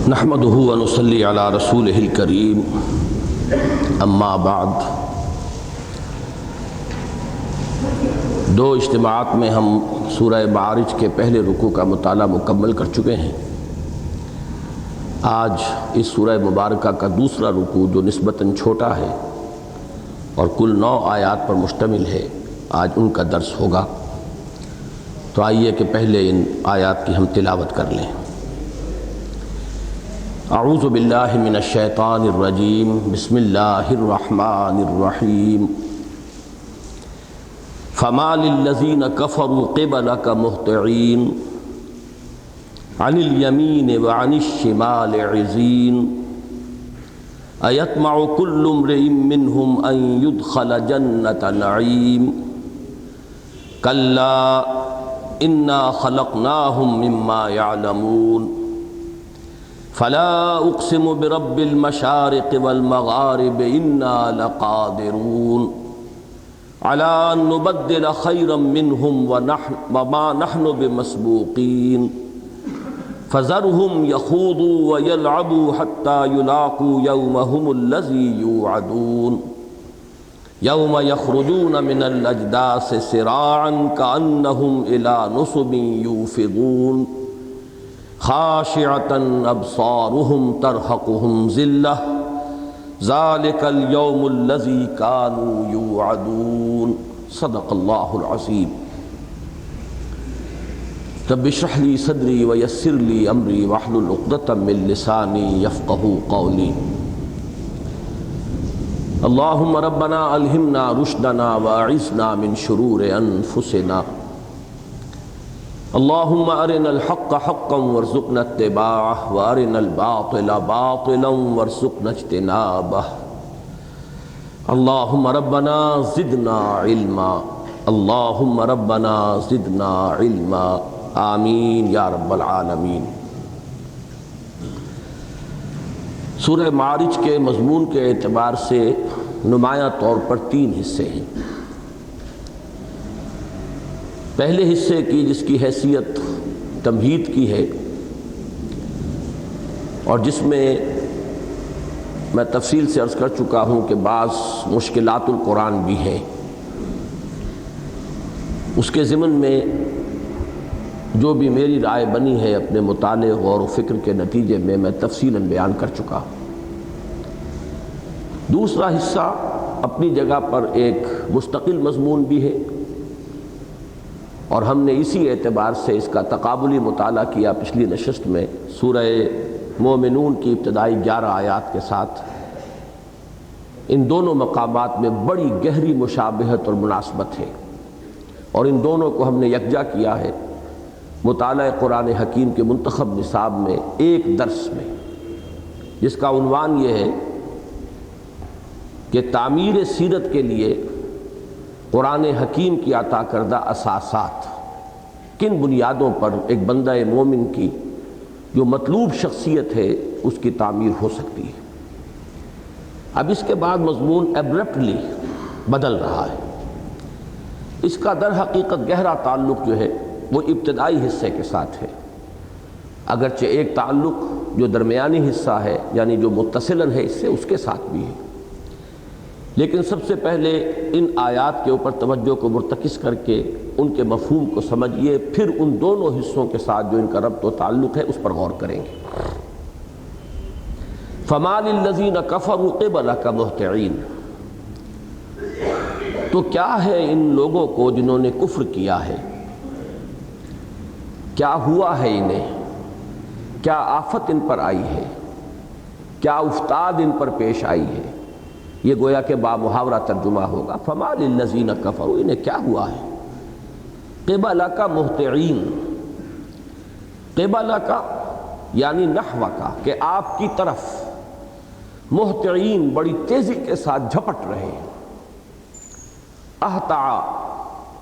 نحمده ونصلي على رسوله الكريم اما بعد۔ دو اجتماعات میں ہم سورہ معارج کے پہلے رکوع کا مطالعہ مکمل کر چکے ہیں۔ آج اس سورہ مبارکہ کا دوسرا رکوع جو نسبتاً چھوٹا ہے اور کل 9 آیات پر مشتمل ہے، آج ان کا درس ہوگا۔ تو آئیے کہ پہلے ان آیات کی ہم تلاوت کر لیں۔ اعوذ باللہ من الشیطان الرجیم، بسم اللہ الرحمن الرحیم۔ فما للذین کفروا قبلک مہطعین عن الیمین وعن الشمال عزین ایطمع کل امرئ منہم ان يدخل جنۃ نعیم کلا انا خلقناہم مما یعلمون فلا اقسم برب المشارق والمغارب انا لقادرون على ان نبدل خيرا منهم وما نحن بمسبوقين فذرهم يخوضوا ويلعبوا حتى يلاقوا يومهم الذي يوعدون يوم يخرجون من الاجداث سراعا كأنهم الى نصب يوفضون خاشعة ابصارهم ترهقهم ذلة ذلك اليوم الذي كانوا يوعدون۔ صدق اللہ العظیم۔ رب اشرح لي صدری ويسر لي امری واحلل عقدۃ من لسانی يفقهوا قولی۔ اللهم ربنا الہمنا رشدنا واعذنا من شرور انفسنا۔ اللهم ارنا الحق حقا وارزقنا اتباعه وارنا الباطل باطلا وارزقنا اجتنابه۔ اللهم ربنا زدنا علما، اللهم ربنا زدنا علما، آمین یا رب العالمین۔ سورہ معارج کے مضمون کے اعتبار سے نمایاں طور پر 3 حصے ہیں۔ پہلے حصے کی جس کی حیثیت تمہید کی ہے اور جس میں میں تفصیل سے عرض کر چکا ہوں کہ بعض مشکلات القرآن بھی ہیں، اس کے ضمن میں جو بھی میری رائے بنی ہے اپنے مطالعے غور و فکر کے نتیجے میں تفصیلاً بیان کر چکا ہوں۔ دوسرا حصہ اپنی جگہ پر ایک مستقل مضمون بھی ہے اور ہم نے اسی اعتبار سے اس کا تقابلی مطالعہ کیا پچھلی نشست میں سورہ مومنون کی ابتدائی 11 آیات کے ساتھ۔ ان دونوں مقامات میں بڑی گہری مشابہت اور مناسبت ہے اور ان دونوں کو ہم نے یکجا کیا ہے مطالعہ قرآن حکیم کے منتخب نصاب میں ایک درس میں، جس کا عنوان یہ ہے کہ تعمیر سیرت کے لیے قرآن حکیم کی عطا کردہ اساسات، کن بنیادوں پر ایک بندہ مومن کی جو مطلوب شخصیت ہے اس کی تعمیر ہو سکتی ہے۔ اب اس کے بعد مضمون ایبرپٹلی بدل رہا ہے۔ اس کا در حقیقت گہرا تعلق جو ہے وہ ابتدائی حصے کے ساتھ ہے، اگرچہ ایک تعلق جو درمیانی حصہ ہے یعنی جو متصلاً ہے اس سے، اس کے ساتھ بھی ہے، لیکن سب سے پہلے ان آیات کے اوپر توجہ کو مرتکز کر کے ان کے مفہوم کو سمجھیے، پھر ان دونوں حصوں کے ساتھ جو ان کا ربط و تعلق ہے اس پر غور کریں گے۔ فَمَا لِلَّذِينَ كَفَرُوا قِبَلَكَ مُهْطِعِينَ، تو کیا ہے ان لوگوں کو جنہوں نے کفر کیا ہے، کیا ہوا ہے انہیں، کیا آفت ان پر آئی ہے، کیا افتاد ان پر پیش آئی ہے؟ یہ گویا کہ بامحاورہ ترجمہ ہوگا۔ فما للذین کفروا، انہیں کیا ہوا ہے؟ قبلک مہطعین، قبلک یعنی نحوک، کہ آپ کی طرف، مہطعین بڑی تیزی کے ساتھ جھپٹ رہے ہیں۔ اہتع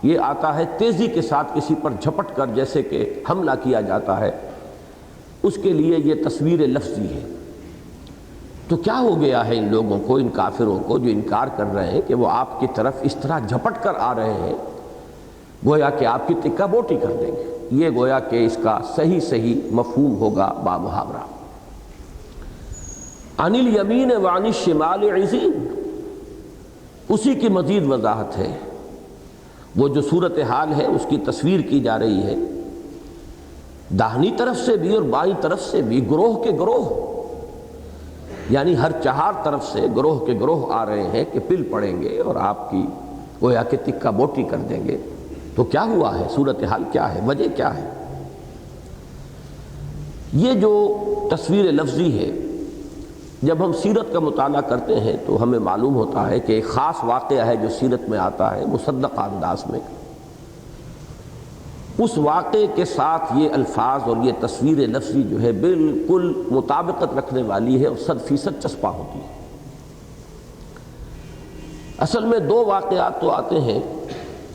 یہ آتا ہے تیزی کے ساتھ کسی پر جھپٹ کر جیسے کہ حملہ کیا جاتا ہے، اس کے لیے یہ تصویر لفظی ہے۔ تو کیا ہو گیا ہے ان لوگوں کو، ان کافروں کو جو انکار کر رہے ہیں کہ وہ آپ کی طرف اس طرح جھپٹ کر آ رہے ہیں گویا کہ آپ کی ٹکا بوٹی کر دیں گے۔ یہ گویا کہ اس کا صحیح مفہوم ہوگا بامحاورہ۔ عن الیمین وعن الشمال عزین، اسی کی مزید وضاحت ہے۔ وہ جو صورتحال ہے اس کی تصویر کی جا رہی ہے، داہنی طرف سے بھی اور بائیں طرف سے بھی گروہ کے گروہ، یعنی ہر چہار طرف سے گروہ کے گروہ آ رہے ہیں کہ پل پڑیں گے اور آپ کی گویا کہ تکہ بوٹی کر دیں گے۔ تو کیا ہوا ہے، صورتحال کیا ہے، وجہ کیا ہے؟ یہ جو تصویر لفظی ہے، جب ہم سیرت کا مطالعہ کرتے ہیں تو ہمیں معلوم ہوتا ہے کہ ایک خاص واقعہ ہے جو سیرت میں آتا ہے مصدق انداز میں، اس واقعے کے ساتھ یہ الفاظ اور یہ تصویر لفظی جو ہے بالکل مطابقت رکھنے والی ہے اور 100% چسپاں ہوتی ہے۔ اصل میں دو واقعات تو آتے ہیں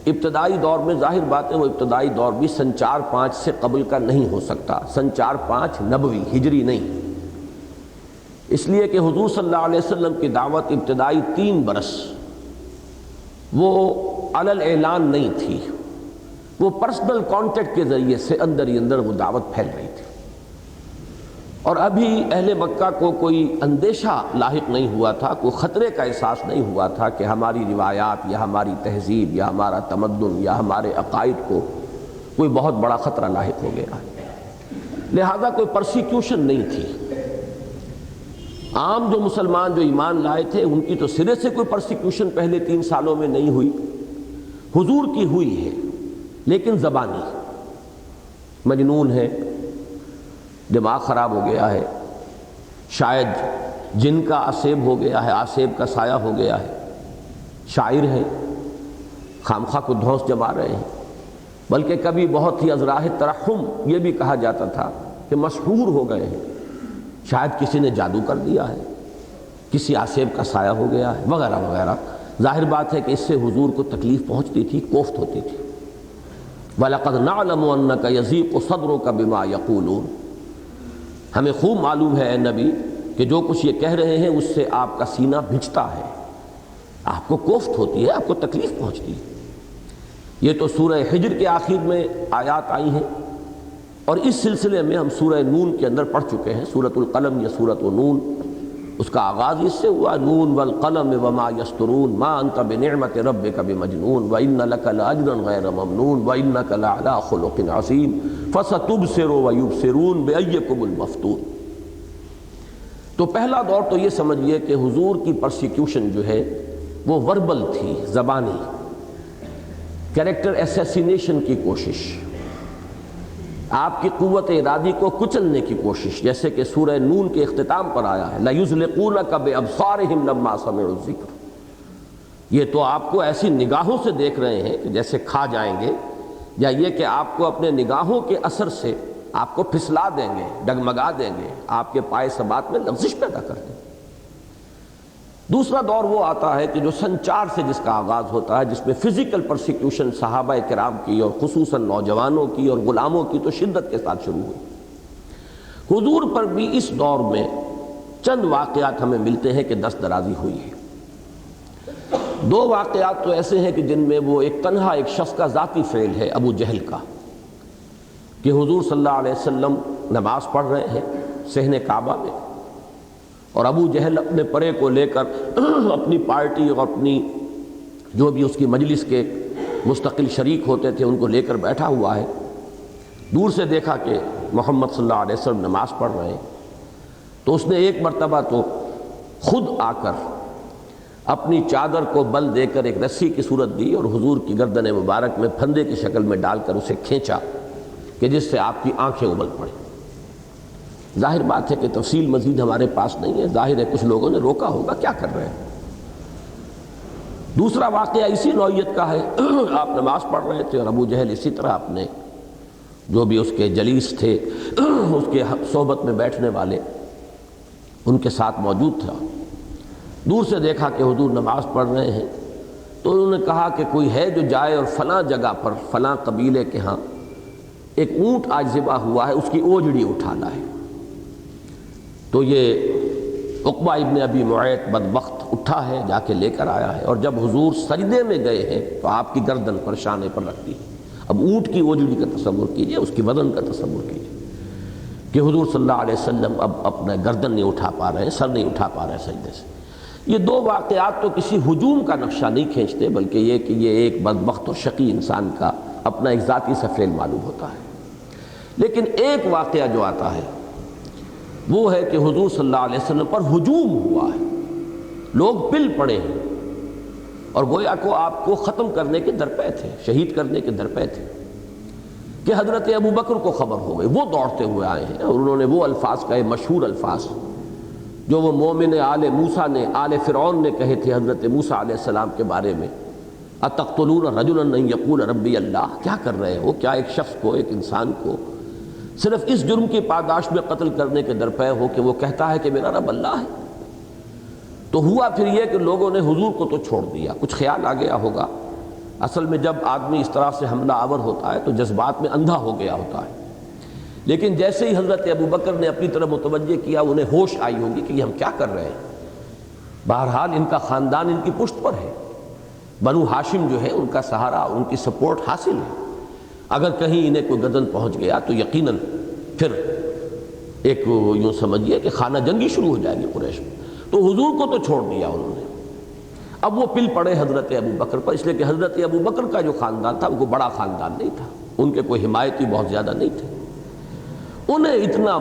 ابتدائی دور میں، ظاہر بات ہے وہ ابتدائی دور بھی سن 4-5 سے قبل کا نہیں ہو سکتا، سن 4-5 نبوی ہجری نہیں، اس لیے کہ حضور صلی اللہ علیہ وسلم کی دعوت ابتدائی 3 برس وہ علل اعلان نہیں تھی، وہ پرسنل کانٹیکٹ کے ذریعے سے اندر ہی اندر وہ دعوت پھیل رہی تھی، اور ابھی اہل مکہ کو کوئی اندیشہ لاحق نہیں ہوا تھا، کوئی خطرے کا احساس نہیں ہوا تھا کہ ہماری روایات یا ہماری تہذیب یا ہمارا تمدن یا ہمارے عقائد کو کوئی بہت بڑا خطرہ لاحق ہو گیا ہے، لہذا کوئی پرسیکیوشن نہیں تھی۔ عام جو مسلمان جو ایمان لائے تھے ان کی تو سرے سے کوئی پرسیکیوشن پہلے 3 سالوں میں نہیں ہوئی، حضور کی ہوئی ہے لیکن زبانی، مجنون ہے، دماغ خراب ہو گیا ہے، شاید جن کا آسیب ہو گیا ہے، آسیب کا سایہ ہو گیا ہے، شاعر ہے، خامخواہ کو دھونس جما رہے ہیں، بلکہ کبھی بہت ہی ازراہ ترحم یہ بھی کہا جاتا تھا کہ مسحور ہو گئے ہیں، شاید کسی نے جادو کر دیا ہے، کسی آسیب کا سایہ ہو گیا ہے، وغیرہ وغیرہ۔ ظاہر بات ہے کہ اس سے حضور کو تکلیف پہنچتی تھی، کوفت ہوتی تھی۔ وَلَقَدْ نَعْلَمُ أَنَّكَ يَضِيقُ صَدْرُكَ بِمَا يَقُولُونَ، ہمیں خوب معلوم ہے اے نبی کہ جو کچھ یہ کہہ رہے ہیں اس سے آپ کا سینہ بھجتا ہے، آپ کو کوفت ہوتی ہے، آپ کو تکلیف پہنچتی ہے۔ یہ تو سورہ حجر کے آخر میں آیات آئی ہیں، اور اس سلسلے میں ہم سورہ نون کے اندر پڑھ چکے ہیں، سورۃ القلم یا سورۃ نون، اس کا آغاز اس سے ہوا، نون والقلم وما یسطرون ما انت بنعمت ربک بمجنون وان لک لاجرا غیر ممنون وانک لعلی خلق عظیم فستبصر ویبصرون بایکم المفتون۔ تو پہلا دور تو یہ سمجھیے کہ حضور کی پرسیکیوشن جو ہے وہ وربل تھی، زبانی، کیریکٹر ایسیسینیشن کی کوشش، آپ کی قوت ارادی کو کچلنے کی کوشش، جیسے کہ سورہ نون کے اختتام پر آیا ہے لَيُزْلِقُونَكَ بِأَبْصَارِهِمْ لَمَّا سَمِعُوا الذِّكْرَ، یہ تو آپ کو ایسی نگاہوں سے دیکھ رہے ہیں کہ جیسے کھا جائیں گے، یا یہ کہ آپ کو اپنے نگاہوں کے اثر سے آپ کو پھسلا دیں گے، ڈگمگا دیں گے، آپ کے پائے ثبات میں لغزش پیدا کر دیں گے۔ دوسرا دور وہ آتا ہے کہ جو سن 4 سے جس کا آغاز ہوتا ہے، جس میں فزیکل پرسیکیوشن صحابہ کرام کی اور خصوصاً نوجوانوں کی اور غلاموں کی تو شدت کے ساتھ شروع ہوئی۔ حضور پر بھی اس دور میں چند واقعات ہمیں ملتے ہیں کہ دست درازی ہوئی ہے۔ 2 واقعات تو ایسے ہیں کہ جن میں وہ ایک تنہا ایک شخص کا ذاتی فعل ہے، ابو جہل کا، کہ حضور صلی اللہ علیہ وسلم نماز پڑھ رہے ہیں صحن کعبہ میں، اور ابو جہل اپنے پرے کو لے کر اپنی پارٹی اور اپنی جو بھی اس کی مجلس کے مستقل شریک ہوتے تھے ان کو لے کر بیٹھا ہوا ہے۔ دور سے دیکھا کہ محمد صلی اللہ علیہ وسلم نماز پڑھ رہے ہیں، تو اس نے ایک مرتبہ تو خود آ کر اپنی چادر کو بل دے کر ایک رسی کی صورت دی اور حضور کی گردن مبارک میں پھندے کی شکل میں ڈال کر اسے کھینچا کہ جس سے آپ کی آنکھیں ابل پڑیں۔ ظاہر بات ہے کہ تفصیل مزید ہمارے پاس نہیں ہے، ظاہر ہے کچھ لوگوں نے روکا ہوگا، کیا کر رہے ہیں۔ دوسرا واقعہ اسی نوعیت کا ہے، آپ نماز پڑھ رہے تھے اور ابو جہل اسی طرح اپنے جو بھی اس کے جلیس تھے، اس کے صحبت میں بیٹھنے والے، ان کے ساتھ موجود تھا۔ دور سے دیکھا کہ حضور نماز پڑھ رہے ہیں، تو انہوں نے کہا کہ کوئی ہے جو جائے اور فلاں جگہ پر فلاں قبیلے کے ہاں ایک اونٹ آج ذبح ہوا ہے، اس کی اوجڑی اٹھا لائے۔ تو یہ عقبہ ابن ابی معیط بدبخت اٹھا ہے، جا کے لے کر آیا ہے، اور جب حضور سجدے میں گئے ہیں تو آپ کی گردن پر شانے پر رکھ دی۔ اب اونٹ کی اوجڑی کا تصور کیجئے، اس کی وزن کا تصور کیجئے کہ حضور صلی اللہ علیہ وسلم اب اپنا گردن نہیں اٹھا پا رہے ہیں، سر نہیں اٹھا پا رہے ہیں سجدے سے۔ یہ دو واقعات تو کسی ہجوم کا نقشہ نہیں کھینچتے، بلکہ یہ کہ یہ ایک بدبخت اور شقی انسان کا اپنا ایک ذاتی سا فعل معلوم ہوتا ہے۔ لیکن ایک واقعہ جو آتا ہے وہ ہے کہ حضور صلی اللہ علیہ وسلم پر ہجوم ہوا ہے، لوگ پل پڑے ہیں اور گویا کو آپ کو ختم کرنے کے درپے تھے، شہید کرنے کے درپے تھے، کہ حضرت ابو بکر کو خبر ہو گئی۔ وہ دوڑتے ہوئے آئے ہیں اور انہوں نے وہ الفاظ کہے، مشہور الفاظ جو وہ مومن آل موسیٰ نے، آل فرعون نے کہے تھے حضرت موسیٰ علیہ السلام کے بارے میں، اتقتلون رجلا ان یقول ربی اللہ، کیا کر رہے ہو؟ کیا ایک شخص کو، ایک انسان کو صرف اس جرم کی پاداش میں قتل کرنے کے درپے ہو کہ وہ کہتا ہے کہ میرا رب اللہ ہے؟ تو ہوا پھر یہ کہ لوگوں نے حضور کو تو چھوڑ دیا، کچھ خیال آ گیا ہوگا۔ اصل میں جب آدمی اس طرح سے حملہ آور ہوتا ہے تو جذبات میں اندھا ہو گیا ہوتا ہے، لیکن جیسے ہی حضرت ابو بکر نے اپنی طرف متوجہ کیا، انہیں ہوش آئی ہوگی کہ یہ ہم کیا کر رہے ہیں۔ بہرحال ان کا خاندان ان کی پشت پر ہے، بنو ہاشم جو ہے ان کا سہارا، ان کی سپورٹ حاصل ہے۔ اگر کہیں انہیں کوئی گردن پہنچ گیا تو یقیناً پھر ایک یوں سمجھیے کہ خانہ جنگی شروع ہو جائے گی قریش میں۔ تو حضور کو تو چھوڑ دیا انہوں نے، اب وہ پل پڑے حضرت ابو بکر پر، اس لیے کہ حضرت ابو بکر کا جو خاندان تھا وہ بڑا خاندان نہیں تھا، ان کے کوئی حمایتی بہت زیادہ نہیں تھے۔ انہیں اتنا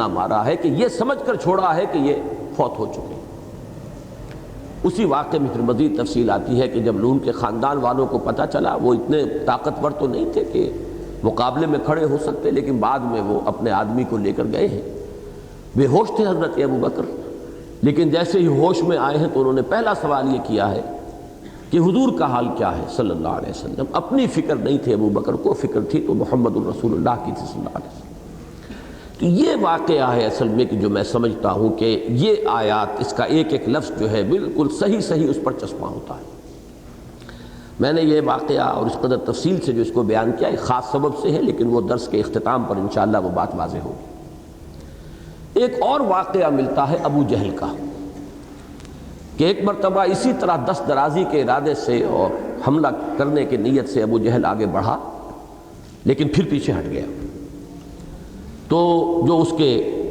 مارا ہے کہ یہ سمجھ کر چھوڑا ہے کہ یہ فوت ہو چکے۔ اسی واقعے میں پھر مزید تفصیل آتی ہے کہ جب ان کے خاندان والوں کو پتہ چلا، وہ اتنے طاقتور تو نہیں تھے کہ مقابلے میں کھڑے ہو سکتے، لیکن بعد میں وہ اپنے آدمی کو لے کر گئے ہیں۔ بے ہوش تھے حضرت ابو بکر، لیکن جیسے ہی ہوش میں آئے ہیں تو انہوں نے پہلا سوال یہ کیا ہے کہ حضور کا حال کیا ہے صلی اللہ علیہ وسلم۔ اپنی فکر نہیں تھی ابو بکر کو، فکر تھی تو محمد الرسول اللہ کی تھی صلی اللہ علیہ وسلم۔ تو یہ واقعہ ہے اصل میں کہ جو میں سمجھتا ہوں کہ یہ آیات، اس کا ایک ایک لفظ جو ہے بالکل صحیح اس پر چشمہ ہوتا ہے۔ میں نے یہ واقعہ اور اس قدر تفصیل سے جو اس کو بیان کیا ایک خاص سبب سے ہے، لیکن وہ درس کے اختتام پر انشاءاللہ وہ بات واضح ہوگی۔ ایک اور واقعہ ملتا ہے ابو جہل کا، کہ ایک مرتبہ اسی طرح دست درازی کے ارادے سے اور حملہ کرنے کی نیت سے ابو جہل آگے بڑھا، لیکن پھر پیچھے ہٹ گیا۔ تو جو اس کے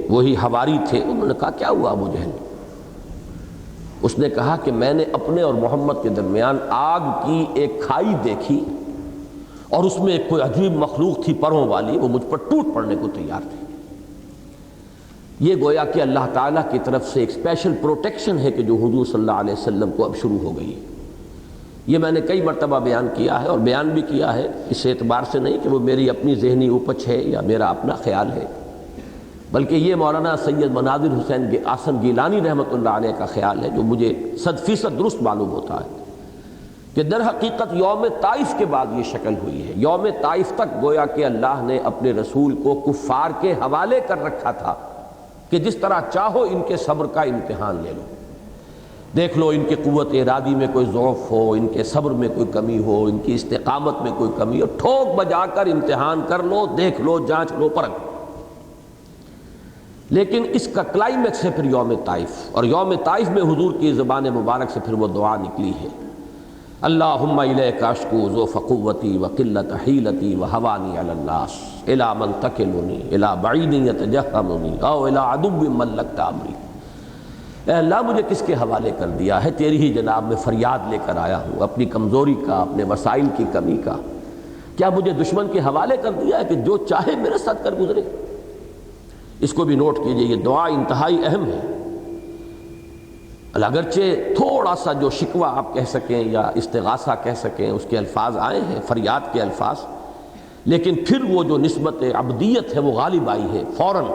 وہی حواری تھے انہوں نے کہا کیا ہوا ابو جہل؟ اس نے کہا کہ میں نے اپنے اور محمد کے درمیان آگ کی ایک کھائی دیکھی اور اس میں ایک کوئی عجیب مخلوق تھی پروں والی، وہ مجھ پر ٹوٹ پڑنے کو تیار تھی۔ یہ گویا کہ اللہ تعالیٰ کی طرف سے ایک اسپیشل پروٹیکشن ہے کہ جو حضور صلی اللہ علیہ وسلم کو اب شروع ہو گئی۔ یہ میں نے کئی مرتبہ بیان کیا ہے اور بیان بھی کیا ہے، اس اعتبار سے نہیں کہ وہ میری اپنی ذہنی اوپچ ہے یا میرا اپنا خیال ہے، بلکہ یہ مولانا سید مناظر حسین احسن گیلانی رحمۃ اللہ علیہ کا خیال ہے، جو مجھے 100% درست معلوم ہوتا ہے، کہ در حقیقت یوم طائف کے بعد یہ شکل ہوئی ہے۔ یوم طائف تک گویا کہ اللہ نے اپنے رسول کو کفار کے حوالے کر رکھا تھا کہ جس طرح چاہو ان کے صبر کا امتحان لے لو، دیکھ لو ان کی قوت ارادی میں کوئی ضعف ہو، ان کے صبر میں کوئی کمی ہو، ان کی استقامت میں کوئی کمی ہو، ٹھوک بجا کر امتحان کر لو، دیکھ لو، جانچ لو، پرکھ لو۔ لیکن اس کا کلائمیکس ہے پھر یوم طائف، اور یوم طائف میں حضور کی زبان مبارک سے پھر وہ دعا نکلی ہے، اللہم الیک اشکو ضعف قوتی وقلت حیلتی وہوانی علی الناس الی من تکلنی الی بعید یتجہمنی او الی عدو ملکت امری۔ اے اللہ مجھے کس کے حوالے کر دیا ہے؟ تیری ہی جناب میں فریاد لے کر آیا ہوں، اپنی کمزوری کا، اپنے وسائل کی کمی کا۔ کیا مجھے دشمن کے حوالے کر دیا ہے کہ جو چاہے میرے ساتھ کر گزرے؟ اس کو بھی نوٹ کیجئے، یہ دعا انتہائی اہم ہے۔ اگرچہ تھوڑا سا جو شکوہ آپ کہہ سکیں یا استغاثہ کہہ سکیں اس کے الفاظ آئے ہیں، فریاد کے الفاظ، لیکن پھر وہ جو نسبت عبدیت ہے وہ غالب آئی ہے فوراً۔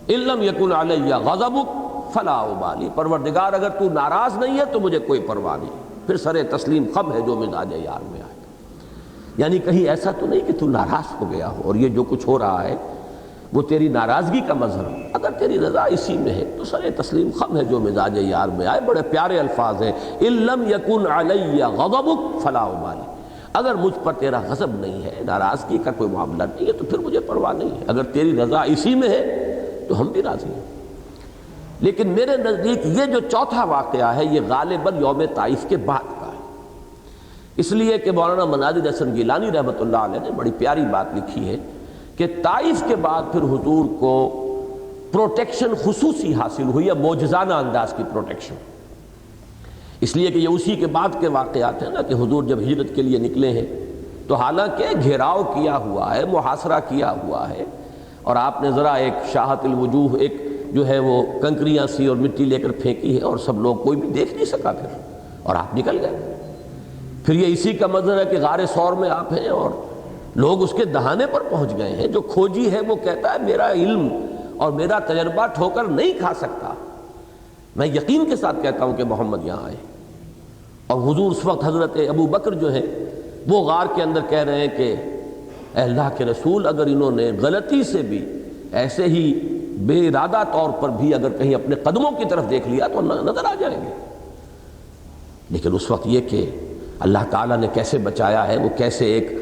ان لم یکن علی غضبک فلا ابالی، پروردگار اگر تو ناراض نہیں ہے تو مجھے کوئی پرواہ نہیں، پھر سر تسلیم خم ہے جو مزاج یار میں آئے۔ یعنی کہیں ایسا تو نہیں کہ تو ناراض ہو گیا ہو اور یہ جو کچھ ہو رہا ہے وہ تیری ناراضگی کا مظہر ہو، اگر تیری رضا اسی میں ہے تو سر تسلیم خم ہے جو مزاج یار میں آئے۔ بڑے پیارے الفاظ ہیں، ان لم یکن علی غضبک فلا ابالی، اگر مجھ پر تیرا غضب نہیں ہے، ناراضگی کا کوئی معاملہ نہیں ہے تو پھر مجھے پرواہ نہیں ہے، اگر تیری رضا اسی میں ہے تو ہم بھی راضی ہیں۔ لیکن میرے نزدیک یہ جو چوتھا واقعہ ہے یہ غالباً یوم طائف کے بعد کا ہے، اس لیے کہ مولانا مناظر حسن گیلانی رحمۃ اللہ علیہ نے بڑی پیاری بات لکھی ہے کہ طائف کے بعد پھر حضور کو پروٹیکشن خصوصی حاصل ہوئی ہے، معجزانہ انداز کی پروٹیکشن، اس لیے کہ یہ اسی کے بعد کے واقعات ہیں نا کہ حضور جب ہجرت کے لیے نکلے ہیں تو حالانکہ گھیراؤ کیا ہوا ہے، محاصرہ کیا ہوا ہے، اور آپ نے ذرا ایک شاہت الوجوہ، ایک جو ہے وہ کنکریاں سی اور مٹی لے کر پھینکی ہے، اور سب لوگ کوئی بھی دیکھ نہیں سکا پھر، اور آپ نکل گئے۔ پھر یہ اسی کا منظر ہے کہ غار ثور میں آپ ہیں اور لوگ اس کے دہانے پر پہنچ گئے ہیں۔ جو کھوجی ہے وہ کہتا ہے میرا علم اور میرا تجربہ ٹھوکر نہیں کھا سکتا، میں یقین کے ساتھ کہتا ہوں کہ محمد یہاں آئے۔ اور حضور اس وقت حضرت ابو بکر جو ہے وہ غار کے اندر کہہ رہے ہیں کہ اے اللہ کے رسول، اگر انہوں نے غلطی سے بھی ایسے ہی بے ارادہ طور پر بھی اگر کہیں اپنے قدموں کی طرف دیکھ لیا تو نظر آ جائیں گے۔ لیکن اس وقت یہ کہ اللہ تعالیٰ نے کیسے بچایا ہے، وہ کیسے ایک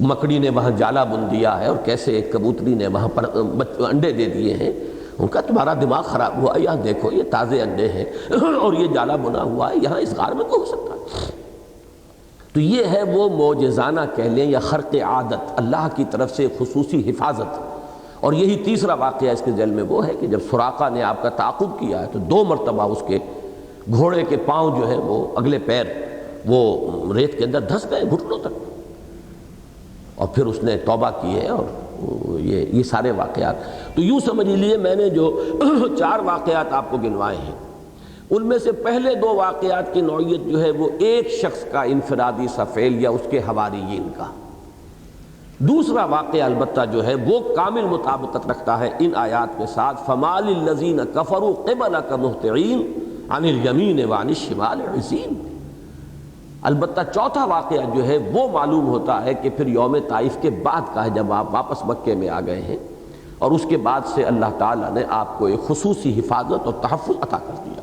مکڑی نے وہاں جالا بن دیا ہے اور کیسے ایک کبوتری نے وہاں پر انڈے دے دیے ہیں۔ ان کا تمہارا دماغ خراب ہوا، یہاں دیکھو یہ تازے انڈے ہیں اور یہ جالا بنا ہوا ہے، یہاں اس غار میں کو ہو سکتا ہے؟ تو یہ ہے وہ معجزانہ کہہ لیں یا خرق عادت، اللہ کی طرف سے خصوصی حفاظت۔ اور یہی تیسرا واقعہ اس کے ذیل میں وہ ہے کہ جب سراقہ نے آپ کا تعاقب کیا ہے تو 2 مرتبہ اس کے گھوڑے کے پاؤں جو ہے وہ اگلے پیر وہ ریت کے اندر دھس گئے گھٹنوں تک، اور پھر اس نے توبہ کی ہے، اور یہ سارے واقعات۔ تو یوں سمجھ لیجیے میں نے جو 4 واقعات آپ کو گنوائے ہیں ان میں سے پہلے 2 واقعات کی نوعیت جو ہے وہ ایک شخص کا انفرادی سا فعل یا اس کے حواریین کا۔ دوسرا واقعہ البتہ جو ہے وہ کامل مطابقت رکھتا ہے ان آیات کے ساتھ، فَمَالِ الَّذِينَ كَفَرُوا قِبَلَكَ مُهْطِعِينَ عَنِ الْيَمِينِ وَعَنِ الشِّمَالِ عِزِينَ۔ البتہ چوتھا واقعہ جو ہے وہ معلوم ہوتا ہے کہ پھر یوم طائف کے بعد کا ہے، جب آپ واپس مکے میں آ گئے ہیں، اور اس کے بعد سے اللہ تعالیٰ نے آپ کو ایک خصوصی حفاظت اور تحفظ عطا کر دیا۔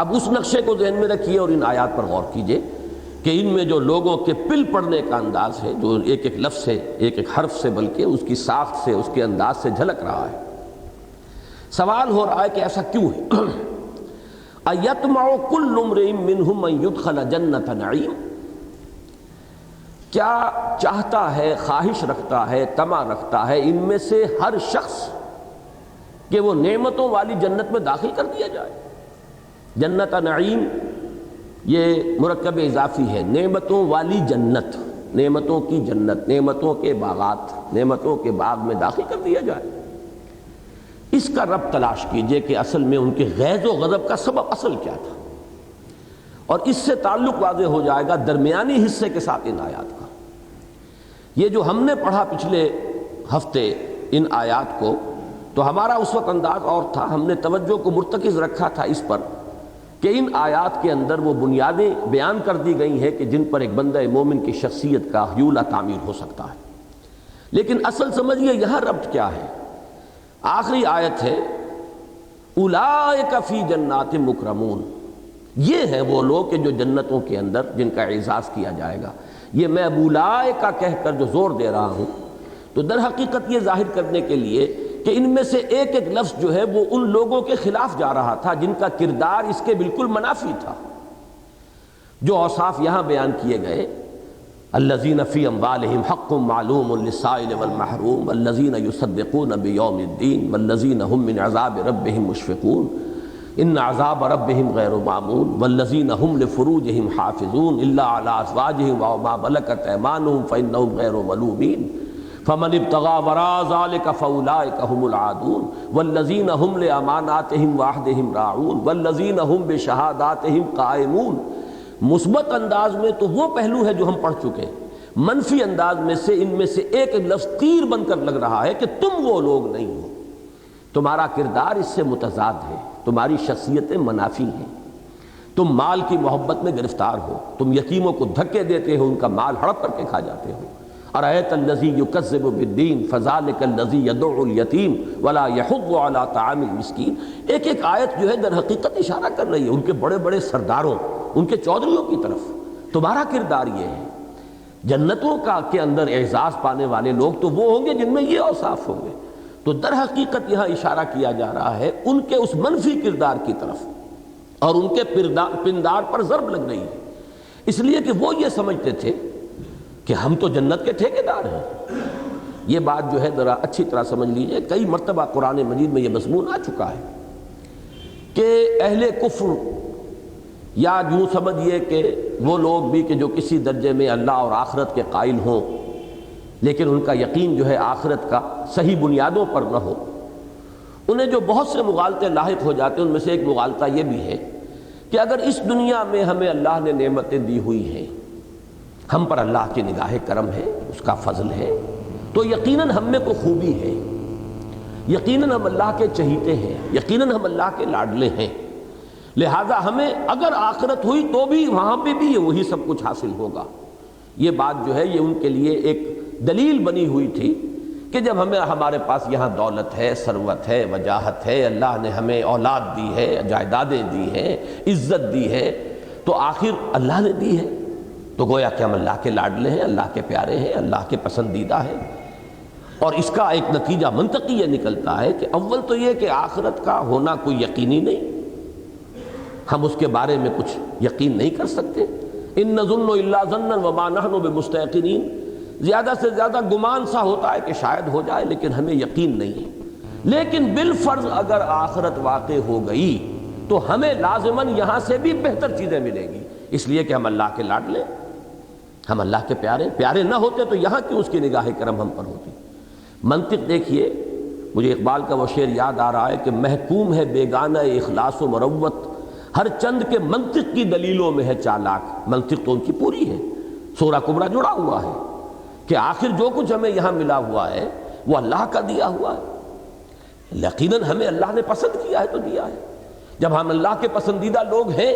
اب اس نقشے کو ذہن میں رکھیے اور ان آیات پر غور کیجئے کہ ان میں جو لوگوں کے پل پڑنے کا انداز ہے، جو ایک ایک لفظ سے، ایک ایک حرف سے، بلکہ اس کی ساخت سے، اس کے انداز سے جھلک رہا ہے۔ سوال ہو رہا ہے کہ ایسا کیوں ہے؟ اَيَطْمَعُ كُلُّ امْرِئٍ مِّنْهُمْ أَن يُدْخَلَ جَنَّةَ نَعِيمٍ، کیا چاہتا ہے، خواہش رکھتا ہے، طمع رکھتا ہے ان میں سے ہر شخص کہ وہ نعمتوں والی جنت میں داخل کر دیا جائے؟ جنت نعیم یہ مرکب اضافی ہے، نعمتوں والی جنت، نعمتوں کی جنت، نعمتوں کے باغات، نعمتوں کے باغ میں داخل کر دیا جائے۔ اس کا ربط تلاش کیجئے کہ اصل میں ان کے غیظ و غضب کا سبب اصل کیا تھا، اور اس سے تعلق واضح ہو جائے گا درمیانی حصے کے ساتھ ان آیات کا۔ یہ جو ہم نے پڑھا پچھلے ہفتے ان آیات کو، تو ہمارا اس وقت انداز اور تھا، ہم نے توجہ کو مرتکز رکھا تھا اس پر کہ ان آیات کے اندر وہ بنیادیں بیان کر دی گئی ہیں کہ جن پر ایک بندہ مومن کی شخصیت کا حیولہ تعمیر ہو سکتا ہے۔ لیکن اصل سمجھیے یہاں ربط کیا ہے؟ آخری آیت ہے اولئک فی جنات مکرمون، یہ ہیں وہ لوگ کہ جو جنتوں کے اندر جن کا اعزاز کیا جائے گا۔ یہ میں اولئک کہہ کر جو زور دے رہا ہوں تو در حقیقت یہ ظاہر کرنے کے لیے کہ ان میں سے ایک ایک لفظ جو ہے وہ ان لوگوں کے خلاف جا رہا تھا جن کا کردار اس کے بالکل منافی تھا۔ جو اوصاف یہاں بیان کیے گئے، الذین فی اموالہم حق معلوم للسائل والمحروم والذین یصدقون بیوم الدین والذین هم من عذاب ربہم مشفقون ان عذاب ربہم غیر معمون والذین هم لفروجہم حافظون الا علی ازواجہم وما ملکت ایمانہم فانہم غیر ملومین فمن ابتغى وراء ذلك فاولئک هم العادون والذین هم لاماناتہم وعہدہم راعون والذین هم بشہاداتہم قائمون۔ مثبت انداز میں تو وہ پہلو ہے جو ہم پڑھ چکے، منفی انداز میں سے ان میں سے ایک لفظ تیر بن کر لگ رہا ہے کہ تم وہ لوگ نہیں ہو، تمہارا کردار اس سے متضاد ہے، تمہاری شخصیتیں منافی ہیں، تم مال کی محبت میں گرفتار ہو، تم یتیموں کو دھکے دیتے ہو، ان کا مال ہڑپ کر کے کھا جاتے ہو۔ ارأیت الذی یکذب بالدین فذلک الذی یدع الیتیم ولا یحض علی طعام المسکین۔ ایک ایک آیت جو ہے در حقیقت اشارہ کر رہی ہے ان کے بڑے بڑے سرداروں، ان کے چودھریوں کی طرف۔ تمہارا کردار یہ ہے، جنتوں کے اندر اعزاز پانے والے لوگ تو وہ ہوں گے جن میں یہ اوصاف ہوں گے۔ تو در حقیقت یہاں اشارہ کیا جا رہا ہے ان کے اس منفی کردار کی طرف، اور ان کے پندار پر ضرب لگ رہی ہے، اس لیے کہ وہ یہ سمجھتے تھے کہ ہم تو جنت کے ٹھیکیدار ہیں، یہ بات جو ہے ذرا اچھی طرح سمجھ لیجئے، کئی مرتبہ قرآن مجید میں یہ مضمون آ چکا ہے کہ اہل کفر، یا یوں سمجھیے کہ وہ لوگ بھی کہ جو کسی درجے میں اللہ اور آخرت کے قائل ہوں لیکن ان کا یقین جو ہے آخرت کا صحیح بنیادوں پر نہ ہو، انہیں جو بہت سے مغالطے لاحق ہو جاتے ہیں، ان میں سے ایک مغالطہ یہ بھی ہے کہ اگر اس دنیا میں ہمیں اللہ نے نعمتیں دی ہوئی ہیں، ہم پر اللہ کی نگاہ کرم ہے، اس کا فضل ہے، تو یقیناً ہم میں کوئی خوبی ہے، یقیناً ہم اللہ کے چہیتے ہیں، یقیناً ہم اللہ کے لاڈلے ہیں، لہذا ہمیں اگر آخرت ہوئی تو بھی وہاں پہ بھی وہی سب کچھ حاصل ہوگا۔ یہ بات جو ہے یہ ان کے لیے ایک دلیل بنی ہوئی تھی کہ جب ہمارے پاس یہاں دولت ہے، ثروت ہے، وجاہت ہے، اللہ نے ہمیں اولاد دی ہے، جائیدادیں دی ہیں، عزت دی ہے، تو آخر اللہ نے دی ہے، تو گویا کہ ہم اللہ کے لاڈلے ہیں، اللہ کے پیارے ہیں، اللہ کے پسندیدہ ہیں۔ اور اس کا ایک نتیجہ منطقی یہ نکلتا ہے کہ اول تو یہ کہ آخرت کا ہونا کوئی یقینی نہیں، ہم اس کے بارے میں کچھ یقین نہیں کر سکتے۔ ان نظن الا ظنا وما نحن بمستيقنين، زیادہ سے زیادہ گمان سا ہوتا ہے کہ شاید ہو جائے، لیکن ہمیں یقین نہیں ہے۔ لیکن بالفرض اگر آخرت واقع ہو گئی تو ہمیں لازماً یہاں سے بھی بہتر چیزیں ملیں گی، اس لیے کہ ہم اللہ کے لاڈلے، ہم اللہ کے پیارے نہ ہوتے تو یہاں کیوں اس کی نگاہ کرم ہم پر ہوتی۔ منطق دیکھیے، مجھے اقبال کا وہ شعر یاد آ رہا ہے کہ محکوم ہے بیگانہ اخلاص و مروت، ہر چند کے منطق کی دلیلوں میں ہے چالاک۔ منطق تو ان کی پوری ہے، سورہ کبریٰ جڑا ہوا ہے کہ آخر جو کچھ ہمیں یہاں ملا ہوا ہے وہ اللہ کا دیا ہوا ہے، یقیناً ہمیں اللہ نے پسند کیا ہے تو دیا ہے۔ جب ہم اللہ کے پسندیدہ لوگ ہیں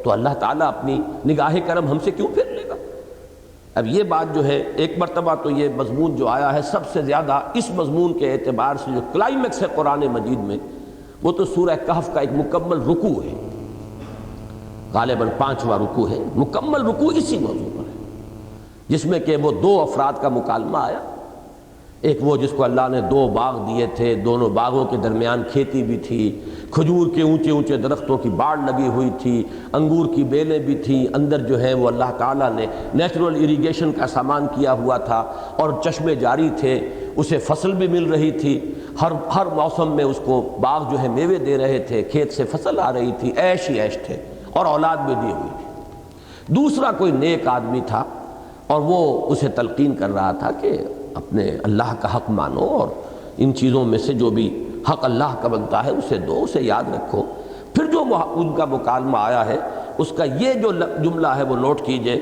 تو اللہ تعالیٰ اپنی نگاہ کرم ہم سے کیوں پھیر لے گا؟ اب یہ بات جو ہے ایک مرتبہ تو یہ مضمون جو آیا ہے سب سے زیادہ اس مضمون کے اعتبار سے جو کلائمیکس ہے قرآن مجید میں، وہ تو سورہ کہف کا ایک مکمل رکوع ہے، غالباً 5واں رکوع ہے، مکمل رکوع اسی موضوع پر ہے، جس میں کہ وہ دو افراد کا مکالمہ آیا، ایک وہ جس کو اللہ نے 2 باغ دیے تھے، دونوں باغوں کے درمیان کھیتی بھی تھی، کھجور کے اونچے اونچے درختوں کی باڑ لگی ہوئی تھی، انگور کی بیلیں بھی تھیں، اندر جو ہے وہ اللہ تعالیٰ نے نیچرل اریگیشن کا سامان کیا ہوا تھا اور چشمے جاری تھے، اسے فصل بھی مل رہی تھی، ہر موسم میں اس کو باغ جو ہے میوے دے رہے تھے، کھیت سے فصل آ رہی تھی، عیش ہی عیش تھے اور اولاد بھی دی ہوئی تھی۔ دوسرا کوئی نیک آدمی تھا اور وہ اسے تلقین کر رہا تھا کہ اپنے اللہ کا حق مانو اور ان چیزوں میں سے جو بھی حق اللہ کا بنتا ہے اسے دو، اسے یاد رکھو۔ پھر جو ان کا مکالمہ آیا ہے اس کا یہ جو جملہ ہے وہ نوٹ کیجئے،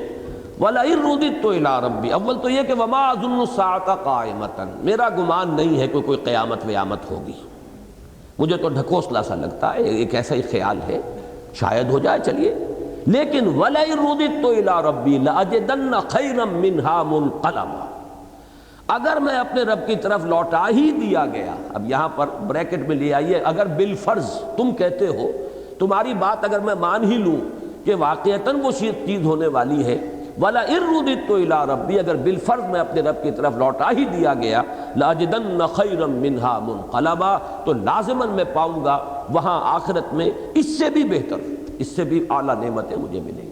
وَلَئِن رُدِدتُّ إِلَىٰ رَبِّي، اول تو یہ کہ وَمَا أَظُنُّ السَّاعَةَ قَائِمَةً، میرا گمان نہیں ہے کوئی قیامت ویامت ہوگی، مجھے تو ڈھکوسلا سا لگتا ہے، ایک ایسا ہی خیال ہے، شاید ہو جائے، چلیے، لیکن وَلَئِن رُدِدتُّ إِلَىٰ رَبِّي لَأَجِدَنَّ خَيْرًا مِّنْهَا مُنْقَلَبًا، اگر میں اپنے رب کی طرف لوٹا ہی دیا گیا، اب یہاں پر بریکٹ میں لے آئیے، اگر بالفرض تم کہتے ہو، تمہاری بات اگر میں مان ہی لوں کہ واقعتاً وہ چیز ہونے والی ہے، وَلَئِن رُدِدتُّ إِلَىٰ رَبِّي، اگر بالفرض میں اپنے رب کی طرف لوٹا ہی دیا گیا، لَأَجِدَنَّ خَيْرًا مِّنْهَا مُنْقَلَبًا، تو لازماً میں پاؤں گا وہاں آخرت میں اس سے بھی بہتر، اس سے بھی اعلیٰ نعمتیں مجھے ملیں گی۔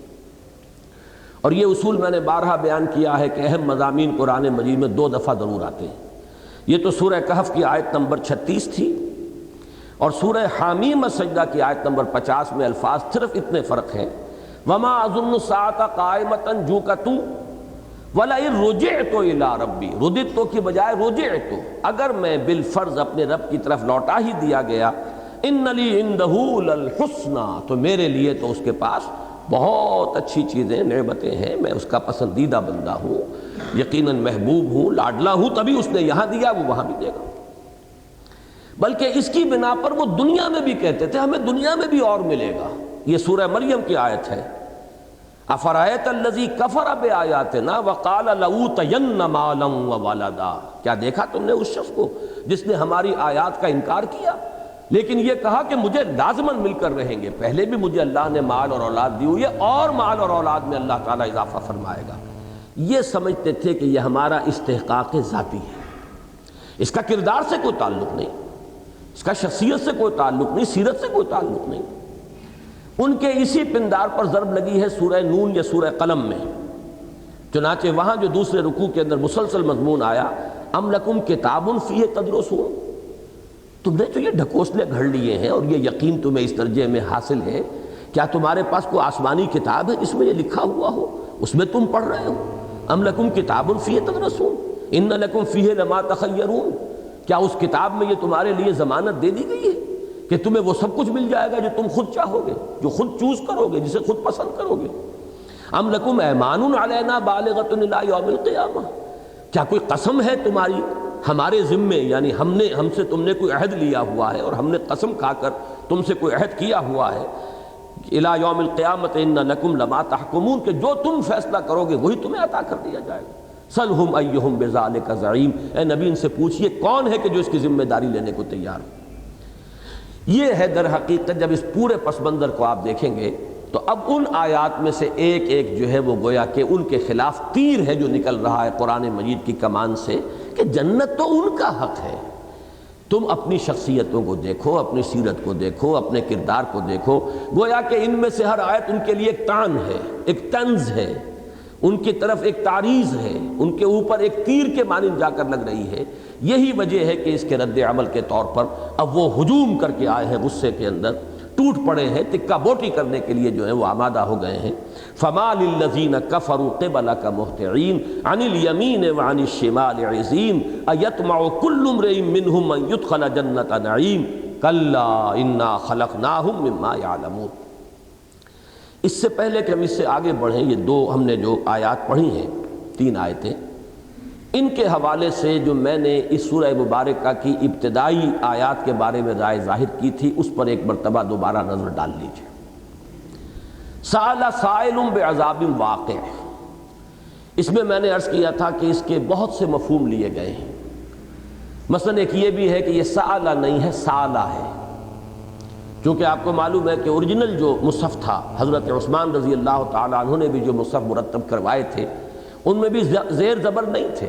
اور یہ اصول میں نے بارہا بیان کیا ہے کہ اہم مضامین قرآن مجید میں 2 دفعہ ضرور آتے ہیں۔ یہ تو سورہ کہف کی آیت نمبر 36 تھی، اور سورہ حامیم السجدہ کی آیت نمبر 50 میں الفاظ صرف اتنے فرق ہیں، وَمَا أَظُنُّ السَّاعَةَ قَائِمَةً جو کا تو وَلَئِن رُجِعْتُ إِلَىٰ رَبِّي، رُدِدتُّ کی بجائے رُجِعْتُ، اگر میں بالفرض اپنے رب کی طرف لوٹا ہی دیا گیا، إِنَّ لِي عِندَهُ لَلْحُسْنَىٰ، تو میرے لیے تو اس کے پاس بہت اچھی چیزیں، نعمتیں ہیں، میں اس کا پسندیدہ بندہ ہوں، یقیناً محبوب ہوں، لاڈلا ہوں، تبھی اس نے یہاں دیا وہ وہاں بھی دے گا۔ بلکہ اس کی بنا پر وہ دنیا میں بھی کہتے تھے ہمیں دنیا میں بھی اور ملے گا۔ یہ سورہ مریم کی آیت ہے، أَفَرَأَيْتَ الَّذِي كَفَرَ بِآيَاتِنَا وَقَالَ لَأُوتَيَنَّ مَالًا وَوَلَدًا، کیا دیکھا تم نے اس شخص کو جس نے ہماری آیات کا انکار کیا لیکن یہ کہا کہ مجھے لازماً مل کر رہیں گے، پہلے بھی مجھے اللہ نے مال اور اولاد دی ہوئی ہے اور مال اور اولاد میں اللہ تعالیٰ اضافہ فرمائے گا۔ یہ سمجھتے تھے کہ یہ ہمارا استحقاق ذاتی ہے، اس کا کردار سے کوئی تعلق نہیں، اس کا شخصیت سے کوئی تعلق نہیں، سیرت سے کوئی تعلق نہیں۔ ان کے اسی پندار پر ضرب لگی ہے سورہ نون یا سورہ قلم میں، چنانچہ وہاں جو دوسرے رکوع کے اندر مسلسل مضمون آیا ام لکم کتاب فیہ تدرسون، تم نے تو یہ ڈھکوسلے گھڑ لیے ہیں اور یہ یقین تمہیں اس درجے میں حاصل ہے، کیا تمہارے پاس کوئی آسمانی کتاب ہے جس میں یہ لکھا ہوا ہو، اس میں تم پڑھ رہے ہو؟ ام لکم کتاب فیہ تدرسون ان لکم فیہ لما تخیرون، کیا اس کتاب میں یہ تمہارے لیے ضمانت دے دی گئی ہے کہ تمہیں وہ سب کچھ مل جائے گا جو تم خود چاہو گے، جو خود چوز کرو گے، جسے خود پسند کرو گے؟ ام لکم ایمان علینا بالغۃ الی یوم القیامہ، کیا کوئی قسم ہے تمہاری ہمارے ذمے، یعنی ہم سے تم نے کوئی عہد لیا ہوا ہے اور ہم نے قسم کھا کر تم سے کوئی عہد کیا ہوا ہے الی یوم القیامۃ ان لکم لما تحکمون، کہ جو تم فیصلہ کرو گے وہی تمہیں عطا کر دیا جائے گا۔ سلہم ایہم بذالک زعیم، اے نبی ان سے پوچھئے کون ہے کہ جو اس کی ذمہ داری لینے کو تیار ہو۔ یہ ہے در حقیقت جب اس پورے پس منظر کو آپ دیکھیں گے تو اب ان آیات میں سے ایک ایک جو ہے وہ گویا کہ ان کے خلاف تیر ہے جو نکل رہا ہے قرآن مجید کی کمان سے، کہ جنت تو ان کا حق ہے۔ تم اپنی شخصیتوں کو دیکھو، اپنی سیرت کو دیکھو، اپنے کردار کو دیکھو، گویا کہ ان میں سے ہر آیت ان کے لیے ایک تان ہے، ایک طنز ہے، ان کی طرف ایک تعریض ہے، ان کے اوپر ایک تیر کے مانند جا کر لگ رہی ہے۔ یہی وجہ ہے کہ اس کے رد عمل کے طور پر اب وہ ہجوم کر کے آئے ہیں، غصے کے اندر ٹوٹ پڑے ہیں، تکہ بوٹی کرنے کے لیے جو ہے وہ آمادہ ہو گئے ہیں۔ فَمَا لِلَّذِينَ كَفَرُوا قِبَلَكَ مُهْطِعِينَ عَنِ الْيَمِينِ وَعَنِ الشِّمَالِ عِزِينَ أَيَطْمَعُ كُلُّ امْرِئٍ مِّنْهُمْ أَن يُدْخَلَ جَنَّةَ نَعِيمٍ كَلَّا إِنَّا خَلَقْنَاهُمْ مِمَّا يَعْلَمُونَ۔ اس سے پہلے کہ ہم اس سے آگے بڑھیں، یہ دو ہم نے جو آیات پڑھی ہیں، 3 آیتیں، ان کے حوالے سے جو میں نے اس سورہ مبارکہ کی ابتدائی آیات کے بارے میں رائے ظاہر کی تھی، اس پر ایک مرتبہ دوبارہ نظر ڈال لیجیے۔ سأل سائل بعذاب واقع، اس میں نے عرض کیا تھا کہ اس کے بہت سے مفہوم لیے گئے ہیں۔ مثلا ایک یہ بھی ہے کہ یہ سأل نہیں ہے، سالہ ہے، چونکہ آپ کو معلوم ہے کہ اوریجنل جو مصحف تھا، حضرت عثمان رضی اللہ تعالیٰ عنہ نے بھی جو مصحف مرتب کروائے تھے ان میں بھی زیر زبر نہیں تھے،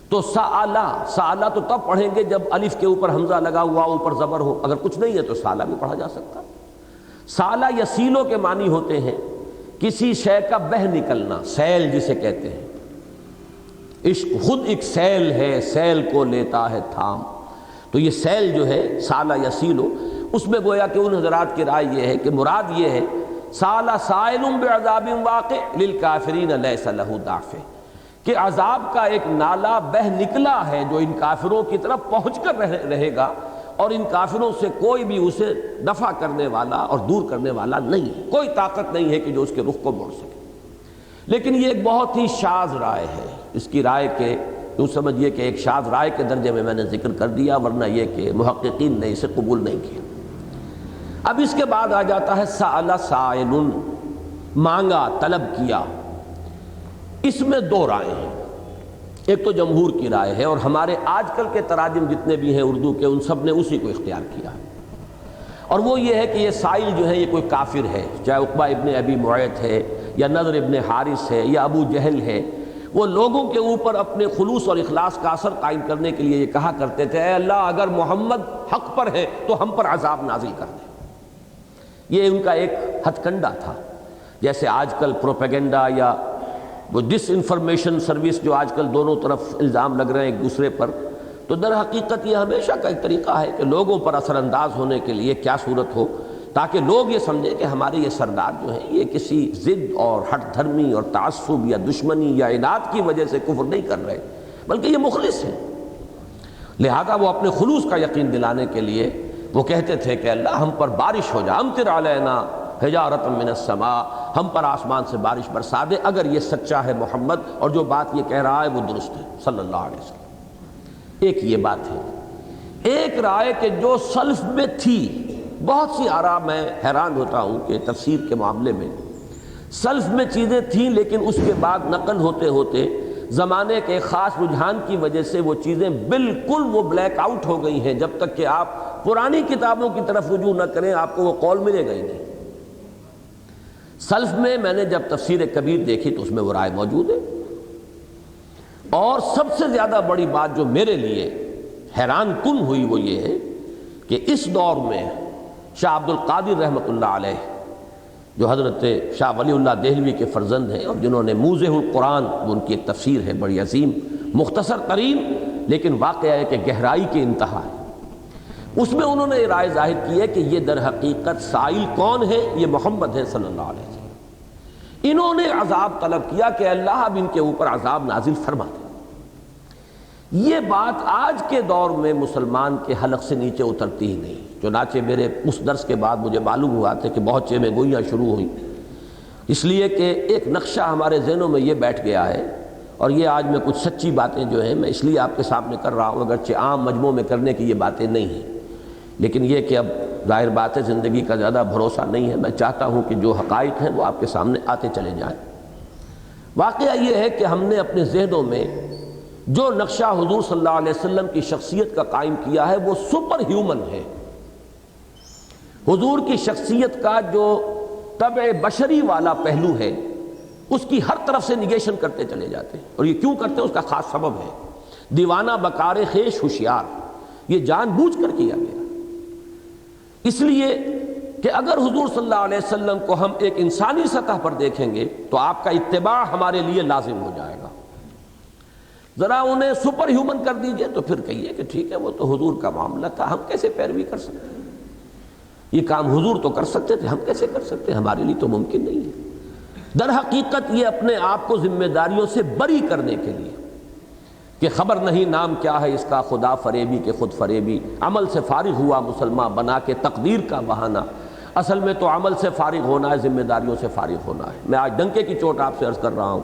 تو سالہ تو تب پڑھیں گے جب الف کے اوپر حمزہ لگا ہوا اوپر زبر ہو، اگر کچھ نہیں ہے تو سالہ بھی پڑھا جا سکتا۔ سالہ یا سیلوں کے معنی ہوتے ہیں کسی شے کا بہہ نکلنا، سیل جسے کہتے ہیں۔ عشق خود ایک سیل ہے، سیل کو لیتا ہے تھام، تو یہ سیل جو ہے سالہ یا سیلو، اس میں گویا کہ ان حضرات کی رائے یہ ہے کہ مراد یہ ہے سالہ سائل بعذاب واقع للکافرین لیس لہ دافع، کہ عذاب کا ایک نالا بہ نکلا ہے جو ان کافروں کی طرف پہنچ کر رہے گا، اور ان کافروں سے کوئی بھی اسے دفع کرنے والا اور دور کرنے والا نہیں، کوئی طاقت نہیں ہے کہ جو اس کے رخ کو موڑ سکے۔ لیکن یہ ایک بہت ہی شاذ رائے ہے، اس کی رائے کے یوں سمجھیے کہ ایک شاذ رائے کے درجے میں نے ذکر کر دیا، ورنہ یہ کہ محققین نے اسے قبول نہیں کیا۔ اب اس کے بعد آ جاتا ہے سأل سائل، مانگا، طلب کیا۔ اس میں 2 رائے ہیں، ایک تو جمہور کی رائے ہے اور ہمارے آج کل کے تراجم جتنے بھی ہیں اردو کے ان سب نے اسی کو اختیار کیا ہے، اور وہ یہ ہے کہ یہ سائل جو ہے یہ کوئی کافر ہے، چاہے عقبہ ابن ابی معیط ہے یا نضر ابن حارث ہے یا ابو جہل ہے، وہ لوگوں کے اوپر اپنے خلوص اور اخلاص کا اثر قائم کرنے کے لیے یہ کہا کرتے تھے اے اللہ اگر محمد حق پر ہے تو ہم پر عذاب نازل کر دے۔ یہ ان کا ایک ہتھ کنڈا تھا، جیسے آج کل پروپیگنڈا یا وہ ڈس انفارمیشن سروس جو آج کل دونوں طرف الزام لگ رہے ہیں ایک دوسرے پر، تو در حقیقت یہ ہمیشہ کا ایک طریقہ ہے کہ لوگوں پر اثر انداز ہونے کے لیے کیا صورت ہو تاکہ لوگ یہ سمجھیں کہ ہمارے یہ سردار جو ہیں یہ کسی ضد اور ہٹ دھرمی اور تعصب یا دشمنی یا عناد کی وجہ سے کفر نہیں کر رہے، بلکہ یہ مخلص ہیں۔ لہذا وہ اپنے خلوص کا یقین دلانے کے لیے وہ کہتے تھے کہ اللہ ہم پر بارش ہو جا، امطر علینا حجارۃ من السماء، ہم پر آسمان سے بارش برسا دے اگر یہ سچا ہے محمد اور جو بات یہ کہہ رہا ہے وہ درست ہے صلی اللہ علیہ وسلم۔ ایک یہ بات ہے۔ ایک رائے کہ جو سلف میں تھی، بہت سی آراء میں حیران ہوتا ہوں کہ تفسیر کے معاملے میں سلف میں چیزیں تھیں لیکن اس کے بعد نقل ہوتے ہوتے زمانے کے خاص رجحان کی وجہ سے وہ چیزیں بالکل وہ بلیک آؤٹ ہو گئی ہیں، جب تک کہ آپ پرانی کتابوں کی طرف رجوع نہ کریں آپ کو وہ قول ملے گا ہی نہیں۔ سلف میں نے جب تفسیر کبیر دیکھی تو اس میں وہ رائے موجود ہے، اور سب سے زیادہ بڑی بات جو میرے لیے حیران کن ہوئی وہ یہ ہے کہ اس دور میں شاہ عبد القادر رحمۃ اللہ علیہ جو حضرت شاہ ولی اللہ دہلوی کے فرزند ہیں اور جنہوں نے موضح القرآن، وہ ان کی ایک تفسیر ہے بڑی عظیم، مختصر ترین لیکن واقعہ ہے کہ گہرائی کی انتہا ہے۔ اس میں انہوں نے رائے ظاہر کی ہے کہ یہ در حقیقت سائل کون ہے؟ یہ محمد ہے صلی اللہ علیہ وسلم۔ انہوں نے عذاب طلب کیا کہ اللہ اب ان کے اوپر عذاب نازل فرما دے۔ یہ بات آج کے دور میں مسلمان کے حلق سے نیچے اترتی ہی نہیں۔ چنانچہ میرے اس درس کے بعد مجھے معلوم ہوا تھا کہ بہت چیمیں گوئیاں شروع ہوئیں، اس لیے کہ ایک نقشہ ہمارے ذہنوں میں یہ بیٹھ گیا ہے، اور یہ آج میں کچھ سچی باتیں جو ہیں میں اس لیے آپ کے سامنے کر رہا ہوں، اگرچہ عام مجموع میں کرنے کی یہ باتیں نہیں ہیں، لیکن یہ کہ اب ظاہر بات ہے زندگی کا زیادہ بھروسہ نہیں ہے، میں چاہتا ہوں کہ جو حقائق ہیں وہ آپ کے سامنے آتے چلے جائیں۔ واقعہ یہ ہے کہ ہم نے اپنے ذہنوں میں جو نقشہ حضور صلی اللہ علیہ وسلم کی شخصیت کا قائم کیا ہے وہ سپر ہیومن ہے۔ حضور کی شخصیت کا جو طبع بشری والا پہلو ہے اس کی ہر طرف سے نگیشن کرتے چلے جاتے ہیں، اور یہ کیوں کرتے ہیں اس کا خاص سبب ہے۔ دیوانہ بکار خیش ہوشیار، یہ جان بوجھ کر کیا گیا، اس لیے کہ اگر حضور صلی اللہ علیہ وسلم کو ہم ایک انسانی سطح پر دیکھیں گے تو آپ کا اتباع ہمارے لیے لازم ہو جائے گا۔ ذرا انہیں سپر ہیومن کر دیجئے تو پھر کہیے کہ ٹھیک ہے وہ تو حضور کا معاملہ تھا، ہم کیسے پیروی کر سکتے ہیں؟ یہ کام حضور تو کر سکتے تھے، ہم کیسے کر سکتے ہیں؟ ہمارے لیے تو ممکن نہیں ہے۔ در حقیقت یہ اپنے آپ کو ذمہ داریوں سے بری کرنے کے لیے کہ خبر نہیں نام کیا ہے اس کا، خدا فریبی کے خود فریبی، عمل سے فارغ ہوا مسلمان بنا کے تقدیر کا بہانہ۔ اصل میں تو عمل سے فارغ ہونا ہے، ذمہ داریوں سے فارغ ہونا ہے۔ میں آج ڈنکے کی چوٹ آپ سے عرض کر رہا ہوں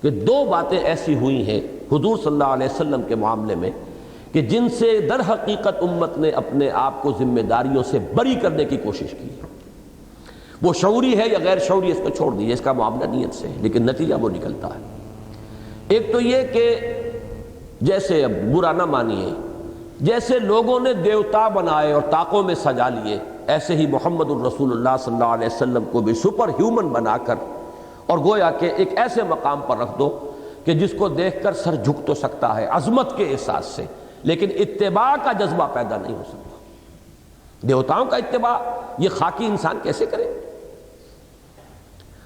کہ دو باتیں ایسی ہوئی ہیں حضور صلی اللہ علیہ وسلم کے معاملے میں کہ جن سے در حقیقت امت نے اپنے آپ کو ذمہ داریوں سے بری کرنے کی کوشش کی۔ وہ شعوری ہے یا غیر شعوری اس کو چھوڑ دیجیے، اس کا معاملہ نیت سے ہے، لیکن نتیجہ وہ نکلتا ہے۔ ایک تو یہ کہ جیسے اب برا نہ مانیے، جیسے لوگوں نے دیوتا بنائے اور طاقوں میں سجا لیے، ایسے ہی محمد الرسول اللہ صلی اللہ علیہ وسلم کو بھی سپر ہیومن بنا کر اور گویا کہ ایک ایسے مقام پر رکھ دو کہ جس کو دیکھ کر سر جھک تو سکتا ہے عظمت کے احساس سے، لیکن اتباع کا جذبہ پیدا نہیں ہو سکتا۔ دیوتاؤں کا اتباع یہ خاکی انسان کیسے کرے؟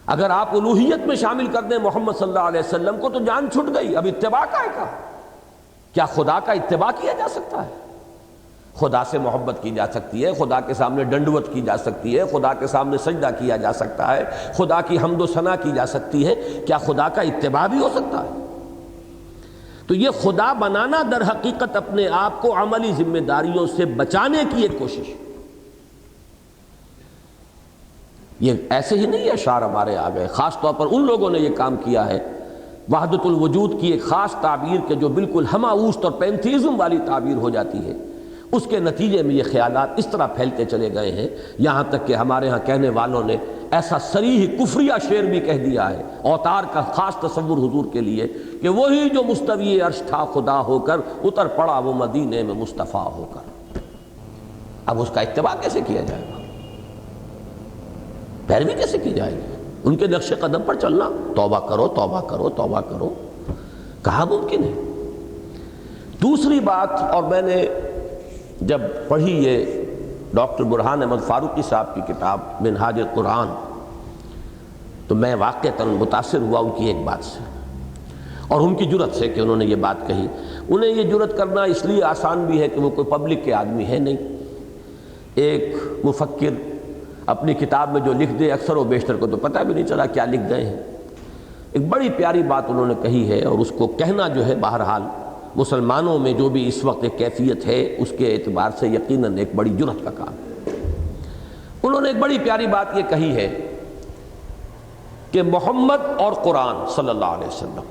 اگر آپ الوہیت میں شامل کر دیں محمد صلی اللہ علیہ وسلم کو تو جان چھٹ گئی، اب اتباع کا ہے کہاں؟ کیا خدا کا اتباع کیا جا سکتا ہے؟ خدا سے محبت کی جا سکتی ہے، خدا کے سامنے ڈنڈوت کی جا سکتی ہے، خدا کے سامنے سجدہ کیا جا سکتا ہے، خدا کی حمد و ثنا کی جا سکتی ہے، کیا خدا کا اتباع بھی ہو سکتا ہے؟ تو یہ خدا بنانا در حقیقت اپنے آپ کو عملی ذمہ داریوں سے بچانے کی ایک کوشش۔ یہ ایسے ہی نہیں اشعار ہمارے آ گئے، خاص طور پر ان لوگوں نے یہ کام کیا ہے وحدت الوجود کی ایک خاص تعبیر کے جو بالکل ہماوست اور پینتھیزم والی تعبیر ہو جاتی ہے، اس کے نتیجے میں یہ خیالات اس طرح پھیلتے چلے گئے ہیں، یہاں تک کہ ہمارے ہاں کہنے والوں نے ایسا صریح کفریہ شعر بھی کہہ دیا ہے اوتار کا خاص تصور حضور کے لیے کہ وہی جو مستوی عرش تھا خدا ہو کر اتر پڑا وہ مدینے میں مصطفیٰ ہو کر۔ اب اس کا اتباع کیسے کیا جائے گا؟ پیروی کیسے کی جائے گی؟ ان کے نقش قدم پر چلنا، توبہ کرو توبہ کرو توبہ کرو، کہاں ممکن ہے؟ دوسری بات، اور میں نے جب پڑھی یہ ڈاکٹر برہان احمد فاروقی صاحب کی کتاب منہاج القرآن تو میں واقعتاً متاثر ہوا ان کی ایک بات سے اور ان کی جرأت سے کہ انہوں نے یہ بات کہی۔ انہیں یہ جرأت کرنا اس لیے آسان بھی ہے کہ وہ کوئی پبلک کے آدمی ہے نہیں، ایک مفکر اپنی کتاب میں جو لکھ دے اکثر و بیشتر کو تو پتہ بھی نہیں چلا کیا لکھ گئے ہیں۔ ایک بڑی پیاری بات انہوں نے کہی ہے، اور اس کو کہنا جو ہے بہرحال مسلمانوں میں جو بھی اس وقت ایک کیفیت ہے اس کے اعتبار سے یقیناً ایک بڑی جرأت کا کام ہے۔ انہوں نے ایک بڑی پیاری بات یہ کہی ہے کہ محمد اور قرآن صلی اللہ علیہ وسلم،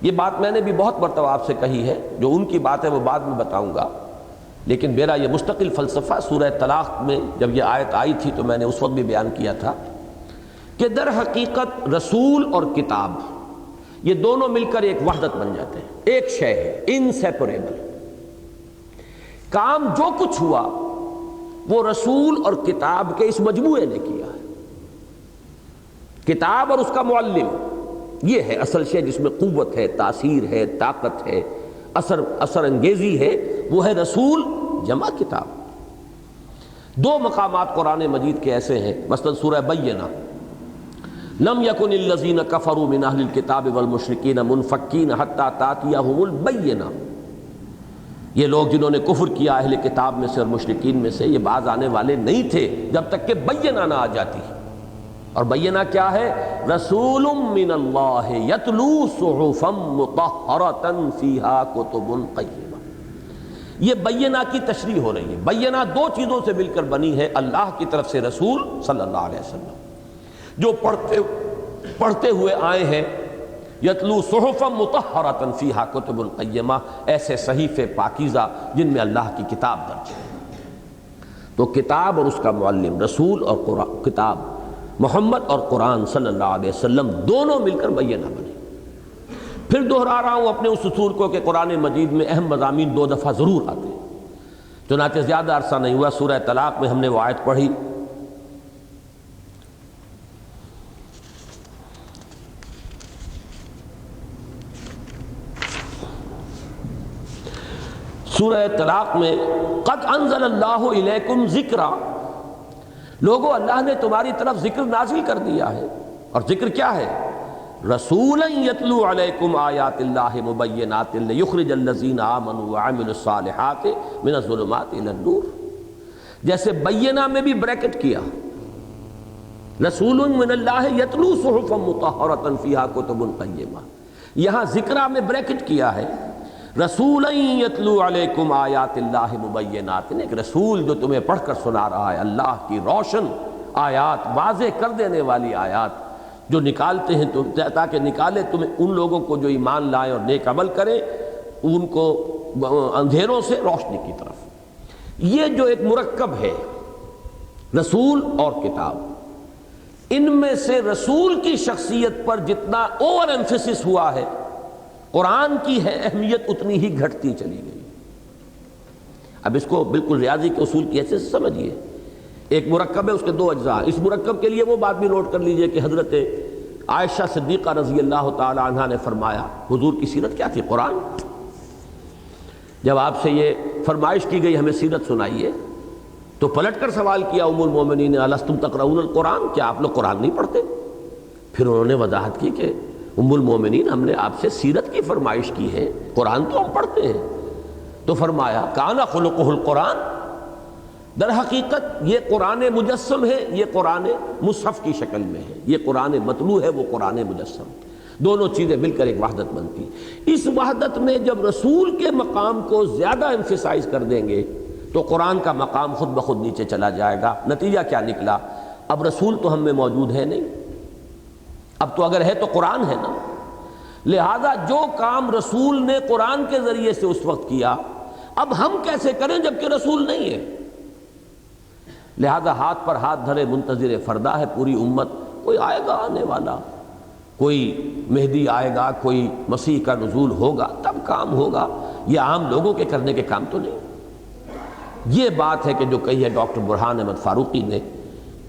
یہ بات میں نے بھی بہت مرتبہ آپ سے کہی ہے، جو ان کی بات ہے وہ بعد میں بتاؤں گا، لیکن میرا یہ مستقل فلسفہ سورہ طلاق میں جب یہ آیت آئی تھی تو میں نے اس وقت بھی بیان کیا تھا کہ در حقیقت رسول اور کتاب یہ دونوں مل کر ایک وحدت بن جاتے ہیں، ایک شے ہے، انسیپریبل۔ کام جو کچھ ہوا وہ رسول اور کتاب کے اس مجموعے نے کیا ہے۔ کتاب اور اس کا معلم، یہ ہے اصل شے جس میں قوت ہے، تاثیر ہے، طاقت ہے، اثر انگیزی ہے، وہ ہے رسول جمع کتاب۔ دو مقامات قرآن مجید کے ایسے ہیں، مثلا سورہ بینہ، لم یکن الذین کفروا من اہل الکتاب والمشرکین منفکین حتی تأتیہم البینہ، یہ لوگ جنہوں نے کفر کیا اہل کتاب میں سے اور مشرکین میں سے، یہ باز آنے والے نہیں تھے جب تک کہ بینہ نہ آ جاتی۔ اور بینہ کیا ہے؟ رسول من اللہ یتلو صحفا مطہرۃ فیہا کتب قیمہ۔ یہ بینہ کی تشریح ہو رہی ہے۔ بینہ دو چیزوں سے مل کر بنی ہے، اللہ کی طرف سے رسول صلی اللہ علیہ وسلم جو پڑھتے ہوئے آئے ہیں، یتلو صحفا مطہرۃ فیہا کتب قیمہ، ایسے صحیفے پاکیزہ جن میں اللہ کی کتاب درج ہے۔ تو کتاب اور اس کا معلم رسول اور قرآن، کتاب محمد اور قرآن صلی اللہ علیہ وسلم دونوں مل کر بینہ بنے۔ پھر دہرا رہا ہوں اپنے اس اصول کو کہ قرآن مجید میں اہم مضامین دو دفعہ ضرور آتے ہیں، چنانچہ زیادہ عرصہ نہیں ہوا سورہ طلاق میں ہم نے وہ آیت پڑھی، سورہ طلاق میں قد انزل اللہ الیکم ذکرا، لوگو اللہ نے تمہاری طرف ذکر نازل کر دیا ہے، اور ذکر کیا ہے؟ رسولا یتلو علیکم آیات اللہ مبینات لیخرج الذین آمنوا وعملوا الصالحات من الظلمات الی النور۔ جیسے بینہ میں بھی بریکٹ کیا، رسول من اللہ یتلو صحفا مطہرۃ فیہا کتب قیمہ، یہاں ذکرہ میں بریکٹ کیا ہے رسولا یتلو علیکم آیات اللہ مبینات، ایک رسول جو تمہیں پڑھ کر سنا رہا ہے اللہ کی روشن آیات، واضح کر دینے والی آیات جو نکالتے ہیں تاکہ نکالے تمہیں ان لوگوں کو جو ایمان لائیں اور نیک عمل کریں، ان کو اندھیروں سے روشنی کی طرف۔ یہ جو ایک مرکب ہے رسول اور کتاب، ان میں سے رسول کی شخصیت پر جتنا اوور ایمفیسس ہوا ہے، قرآن کی ہے اہمیت اتنی ہی گھٹتی چلی گئی۔ اب اس کو بالکل ریاضی کے اصول کی حیثیت سے سمجھیے، ایک مرکب ہے، اس کے دو اجزاء۔ اس مرکب کے لیے وہ بات بھی نوٹ کر لیجئے کہ حضرت عائشہ صدیقہ رضی اللہ تعالی عنہا نے فرمایا، حضور کی سیرت کیا تھی؟ قرآن۔ جب آپ سے یہ فرمائش کی گئی ہمیں سیرت سنائیے، تو پلٹ کر سوال کیا ام المومنین الستم تقرؤون القرآن، کیا آپ لوگ قرآن نہیں پڑھتے؟ پھر انہوں نے وضاحت کی کہ ام المومنین ہم نے آپ سے سیرت کی فرمائش کی ہے، قرآن تو ہم پڑھتے ہیں۔ تو فرمایا کان خلقہ القرآن، در حقیقت یہ قرآن مجسم ہے، یہ قرآن مصحف کی شکل میں ہے، یہ قرآن متلو ہے، وہ قرآن مجسم، دونوں چیزیں مل کر ایک وحدت بنتی۔ اس وحدت میں جب رسول کے مقام کو زیادہ ایمفیسائز کر دیں گے تو قرآن کا مقام خود بخود نیچے چلا جائے گا۔ نتیجہ کیا نکلا؟ اب رسول تو ہم میں موجود ہے نہیں، اب تو اگر ہے تو قرآن ہے نا، لہذا جو کام رسول نے قرآن کے ذریعے سے اس وقت کیا، اب ہم کیسے کریں جبکہ رسول نہیں ہے؟ لہذا ہاتھ پر ہاتھ دھرے منتظر فردا ہے پوری امت، کوئی آئے گا آنے والا، کوئی مہدی آئے گا، کوئی مسیح کا نزول ہوگا، تب کام ہوگا، یہ عام لوگوں کے کرنے کے کام تو نہیں۔ یہ بات ہے کہ جو کہی ہے ڈاکٹر برہان احمد فاروقی نے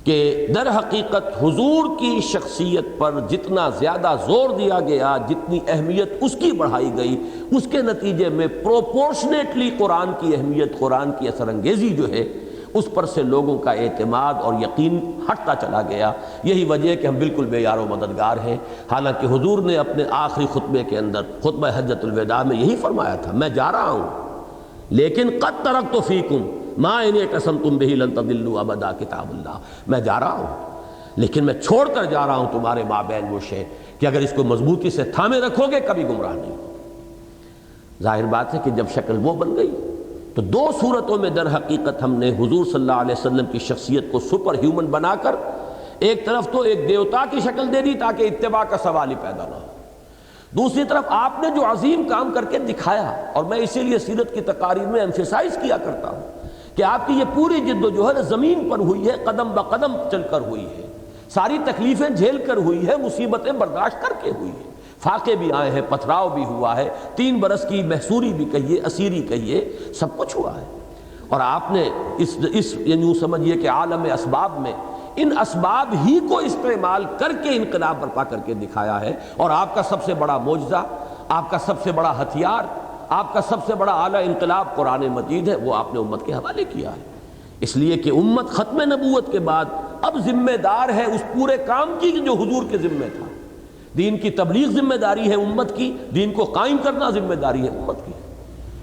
کہ در حقیقت حضور کی شخصیت پر جتنا زیادہ زور دیا گیا، جتنی اہمیت اس کی بڑھائی گئی، اس کے نتیجے میں پروپورشنیٹلی قرآن کی اہمیت، قرآن کی اثر انگیزی جو ہے اس پر سے لوگوں کا اعتماد اور یقین ہٹتا چلا گیا۔ یہی وجہ ہے کہ ہم بالکل بے یار و مددگار ہیں، حالانکہ حضور نے اپنے آخری خطبے کے اندر خطبہ حجۃ الوداع میں یہی فرمایا تھا، میں جا رہا ہوں لیکن قد ترکت فیکم ما ان اعتصمتم بہ لن تضلوا ابدا، کتاب اللہ، میں جا رہا ہوں لیکن میں چھوڑ کر جا رہا ہوں تمہارے مابین وہ شے کہ اگر اس کو مضبوطی سے تھامے رکھو گے کبھی گمراہ نہیں ہو۔ ظاہر بات ہے کہ جب شکل وہ بن گئی تو دو صورتوں میں در حقیقت ہم نے حضور صلی اللہ علیہ وسلم کی شخصیت کو سپر ہیومن بنا کر ایک طرف تو ایک دیوتا کی شکل دے دی تاکہ اتباع کا سوال ہی پیدا نہ ہو، دوسری طرف آپ نے جو عظیم کام کر کے دکھایا، اور میں اسی لیے سیرت کی تقاریر میں ایمفیسائز کیا کرتا ہوں کہ آپ کی یہ پوری جد و جہد زمین پر ہوئی ہے، قدم بقدم چل کر ہوئی ہے، ساری تکلیفیں جھیل کر ہوئی ہے، مصیبتیں برداشت کر کے ہوئی ہے، فاقے بھی آئے ہیں، پتھراؤ بھی ہوا ہے، 3 برس کی محصوری بھی کہیے، اسیری کہیے، سب کچھ ہوا ہے۔ اور آپ نے اس یوں سمجھیے کہ عالم اسباب میں ان اسباب ہی کو استعمال کر کے انقلاب برپا کر کے دکھایا ہے، اور آپ کا سب سے بڑا معجزہ، آپ کا سب سے بڑا ہتھیار، آپ کا سب سے بڑا اعلیٰ انقلاب قرآن مجید ہے، وہ آپ نے امت کے حوالے کیا ہے، اس لیے کہ امت ختم نبوت کے بعد اب ذمہ دار ہے اس پورے کام کی جو حضور کے ذمہ تھا۔ دین کی تبلیغ ذمہ داری ہے امت کی، دین کو قائم کرنا ذمہ داری ہے امت کی۔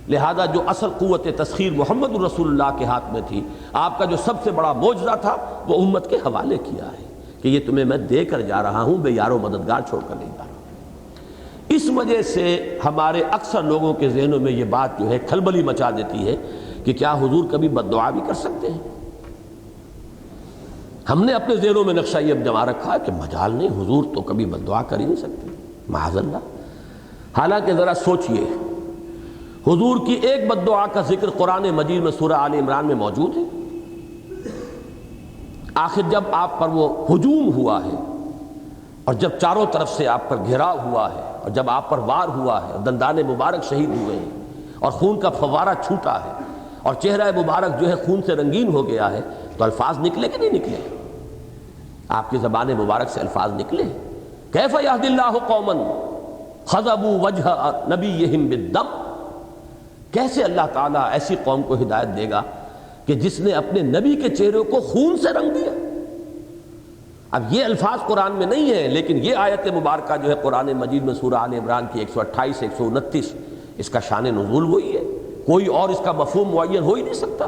لہذا جو اصل قوت تسخیر محمد رسول اللہ کے ہاتھ میں تھی، آپ کا جو سب سے بڑا معجزہ تھا، وہ امت کے حوالے کیا ہے کہ یہ تمہیں میں دے کر جا رہا ہوں، بے یار و مددگار چھوڑ کر نہیں جا رہا ہوں۔ اس وجہ سے ہمارے اکثر لوگوں کے ذہنوں میں یہ بات جو ہے کھلبلی مچا دیتی ہے کہ کیا حضور کبھی بد دعا بھی کر سکتے ہیں؟ ہم نے اپنے ذہنوں میں نقشہ یہ جما رکھا ہے کہ مجال نہیں، حضور تو کبھی بد دعا کر ہی نہیں سکتے، معاذ اللہ۔ حالانکہ ذرا سوچئے، حضور کی ایک بد دعا کا ذکر قرآن مجید میں سورہ آل عمران میں موجود ہے۔ آخر جب آپ پر وہ ہجوم ہوا ہے اور جب چاروں طرف سے آپ پر گھیراؤ ہوا ہے اور جب آپ پر وار ہوا ہے اور دندان مبارک شہید ہوئے ہیں اور خون کا فوارہ چھوٹا ہے اور چہرہ مبارک جو ہے خون سے رنگین ہو گیا ہے، تو الفاظ نکلے کہ نہیں نکلے؟ آپ کی زبان مبارک سے الفاظ نکلے، کیف یہدی اللہ قوما خضبوا وجہ نبیہم بالدم، کیسے اللہ تعالیٰ ایسی قوم کو ہدایت دے گا کہ جس نے اپنے نبی کے چہرے کو خون سے رنگ دیا؟ اب یہ الفاظ قرآن میں نہیں ہیں، لیکن یہ آیت مبارکہ جو ہے قرآن مجید میں سورہ آل عمران کی 128 129، اس کا شان نزول وہی ہے، کوئی اور اس کا مفہوم معین ہو ہی نہیں سکتا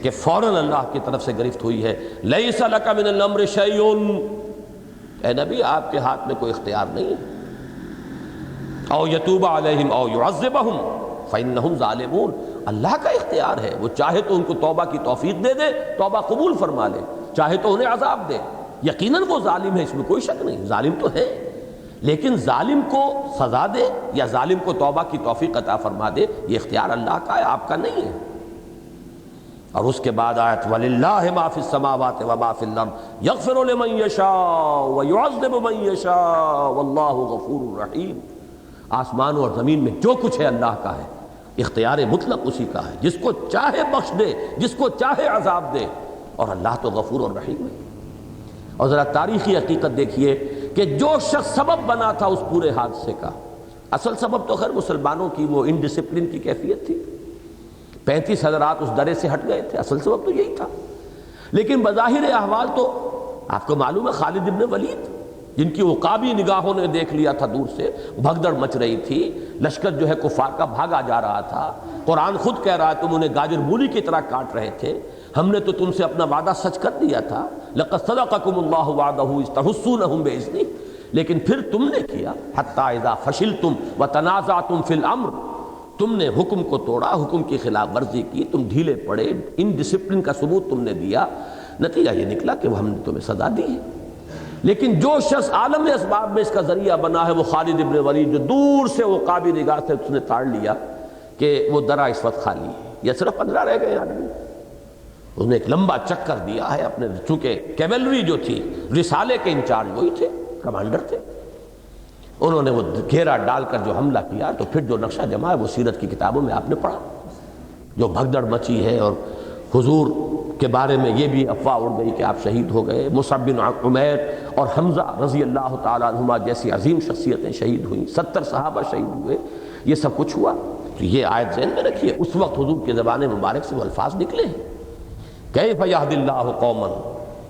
کہ فوراً اللہ کی طرف سے گرفت ہوئی ہے۔ لیس لک من الامر شیء، اے نبی آپ کے ہاتھ میں کوئی اختیار نہیں ہے۔ او یتوب علیہم او یعذبہم فإنہم ظالمون، اللہ کا اختیار ہے، وہ چاہے تو ان کو توبہ کی توفیق دے دے، توبہ قبول فرما لے، چاہے تو انہیں عذاب دے۔ یقیناً وہ ظالم ہے، اس میں کوئی شک نہیں، ظالم تو ہے، لیکن ظالم کو سزا دے یا ظالم کو توبہ کی توفیق عطا فرما دے، یہ اختیار اللہ کا ہے، آپ کا نہیں ہے۔ اور اس کے بعد آیت وَلِلَّهِ مَا فِي السَّمَاوَاتِ وَمَا فِي الْأَرْضِ يَغْفِرُ لِمَن يَشَاءُ وَيُعَذِّبُ مَن يَشَاءُ وَاللَّهُ غَفُورٌ رَحِيمٌ، آسمان اور زمین میں جو کچھ ہے اللہ کا ہے، اختیار مطلق اسی کا ہے، جس کو چاہے بخش دے، جس کو چاہے عذاب دے، اور اللہ تو غفور اور رحیم ہے۔ اور ذرا تاریخی حقیقت دیکھیے کہ جو شخص سبب بنا تھا اس پورے حادثے کا، اصل سبب تو خیر مسلمانوں کی وہ انڈسپلن کی کیفیت تھی، 35 حضرات اس درے سے ہٹ گئے تھے، اصل سبب تو یہی تھا۔ لیکن بظاہر احوال تو آپ کو معلوم ہے خالد ابن ولید، جن کی عقابی نگاہوں نے دیکھ لیا تھا دور سے، بھگدڑ مچ رہی تھی، لشکر جو ہے کفار کا بھاگا جا رہا تھا، قرآن خود کہہ رہا ہے تم انہیں گاجر مولی کی طرح کاٹ رہے تھے، ہم نے تو تم سے اپنا وعدہ سچ کر دیا تھا، لَقَدْ صَدَقَكُمُ اللَّهُ وَعْدَهُ إِذْ تَحُسُّونَهُم بِإِذْنِهِ، لیکن پھر تم نے کیا حَتَّى إِذَا فَشِلْتُمْ وَتَنَازَعْتُمْ فِي الْأَمْرِ، تم نے حکم کو توڑا، حکم کی خلاف ورزی کی، تم ڈھیلے پڑے، ان ڈسپلن کا ثبوت تم نے دیا، نتیجہ یہ نکلا کہ ہم نے تمہیں سزا دی ہے۔ لیکن جو شخص عالم اسباب میں اس کا ذریعہ بنا ہے وہ خالد ابن ولید، جو دور سے وہ عقابی نگاہ سے اس نے تاڑ لیا کہ وہ درہ اس وقت خالی ہے، یا صرف 15 رہ گئے آدمی، اس نے ایک لمبا چکر دیا ہے اپنے، چونکہ کیولری جو تھی رسالے کے انچارج وہی تھے، کمانڈر تھے، انہوں نے وہ گھیرا ڈال کر جو حملہ کیا، تو پھر جو نقشہ جمع ہے وہ سیرت کی کتابوں میں آپ نے پڑھا، جو بھگدڑ مچی ہے، اور حضور کے بارے میں یہ بھی افواہ اڑ گئی کہ آپ شہید ہو گئے، مصعب بن عمیر اور حمزہ رضی اللہ تعالیٰ عنہما جیسی عظیم شخصیتیں شہید ہوئیں، 70 صحابہ شہید ہوئے، یہ سب کچھ ہوا۔ تو یہ آیت ذہن میں رکھیے، اس وقت حضور کی زبان مبارک سے وہ الفاظ نکلے ہیں، کیف یہدی اللہ قوما،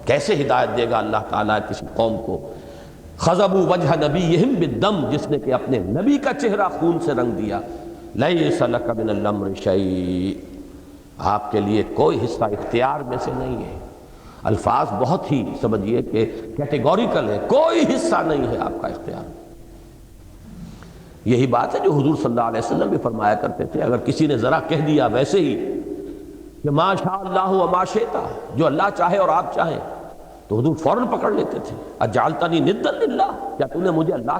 کیسے ہدایت دے گا اللہ تعالیٰ کسی قوم کو، خضبوا وجہ نبیہم بالدم، جس نے کہ اپنے نبی کا چہرہ خون سے رنگ دیا، لیس لک من الامر شیء، آپ کے لیے کوئی حصہ اختیار میں سے نہیں ہے۔ الفاظ بہت ہی سمجھیے کہ کیٹیگوریکل ہے، کوئی حصہ نہیں ہے آپ کا اختیار۔ یہی بات ہے جو حضور صلی اللہ علیہ وسلم بھی فرمایا کرتے تھے، اگر کسی نے ذرا کہہ دیا ویسے ہی کہ ما شاء اللہ وما شئت، جو اللہ چاہے اور آپ چاہیں، تو حضور فوراً پکڑ لیتے تھے، اجعلتنی ندا للہ، کیا تم نے مجھے اللہ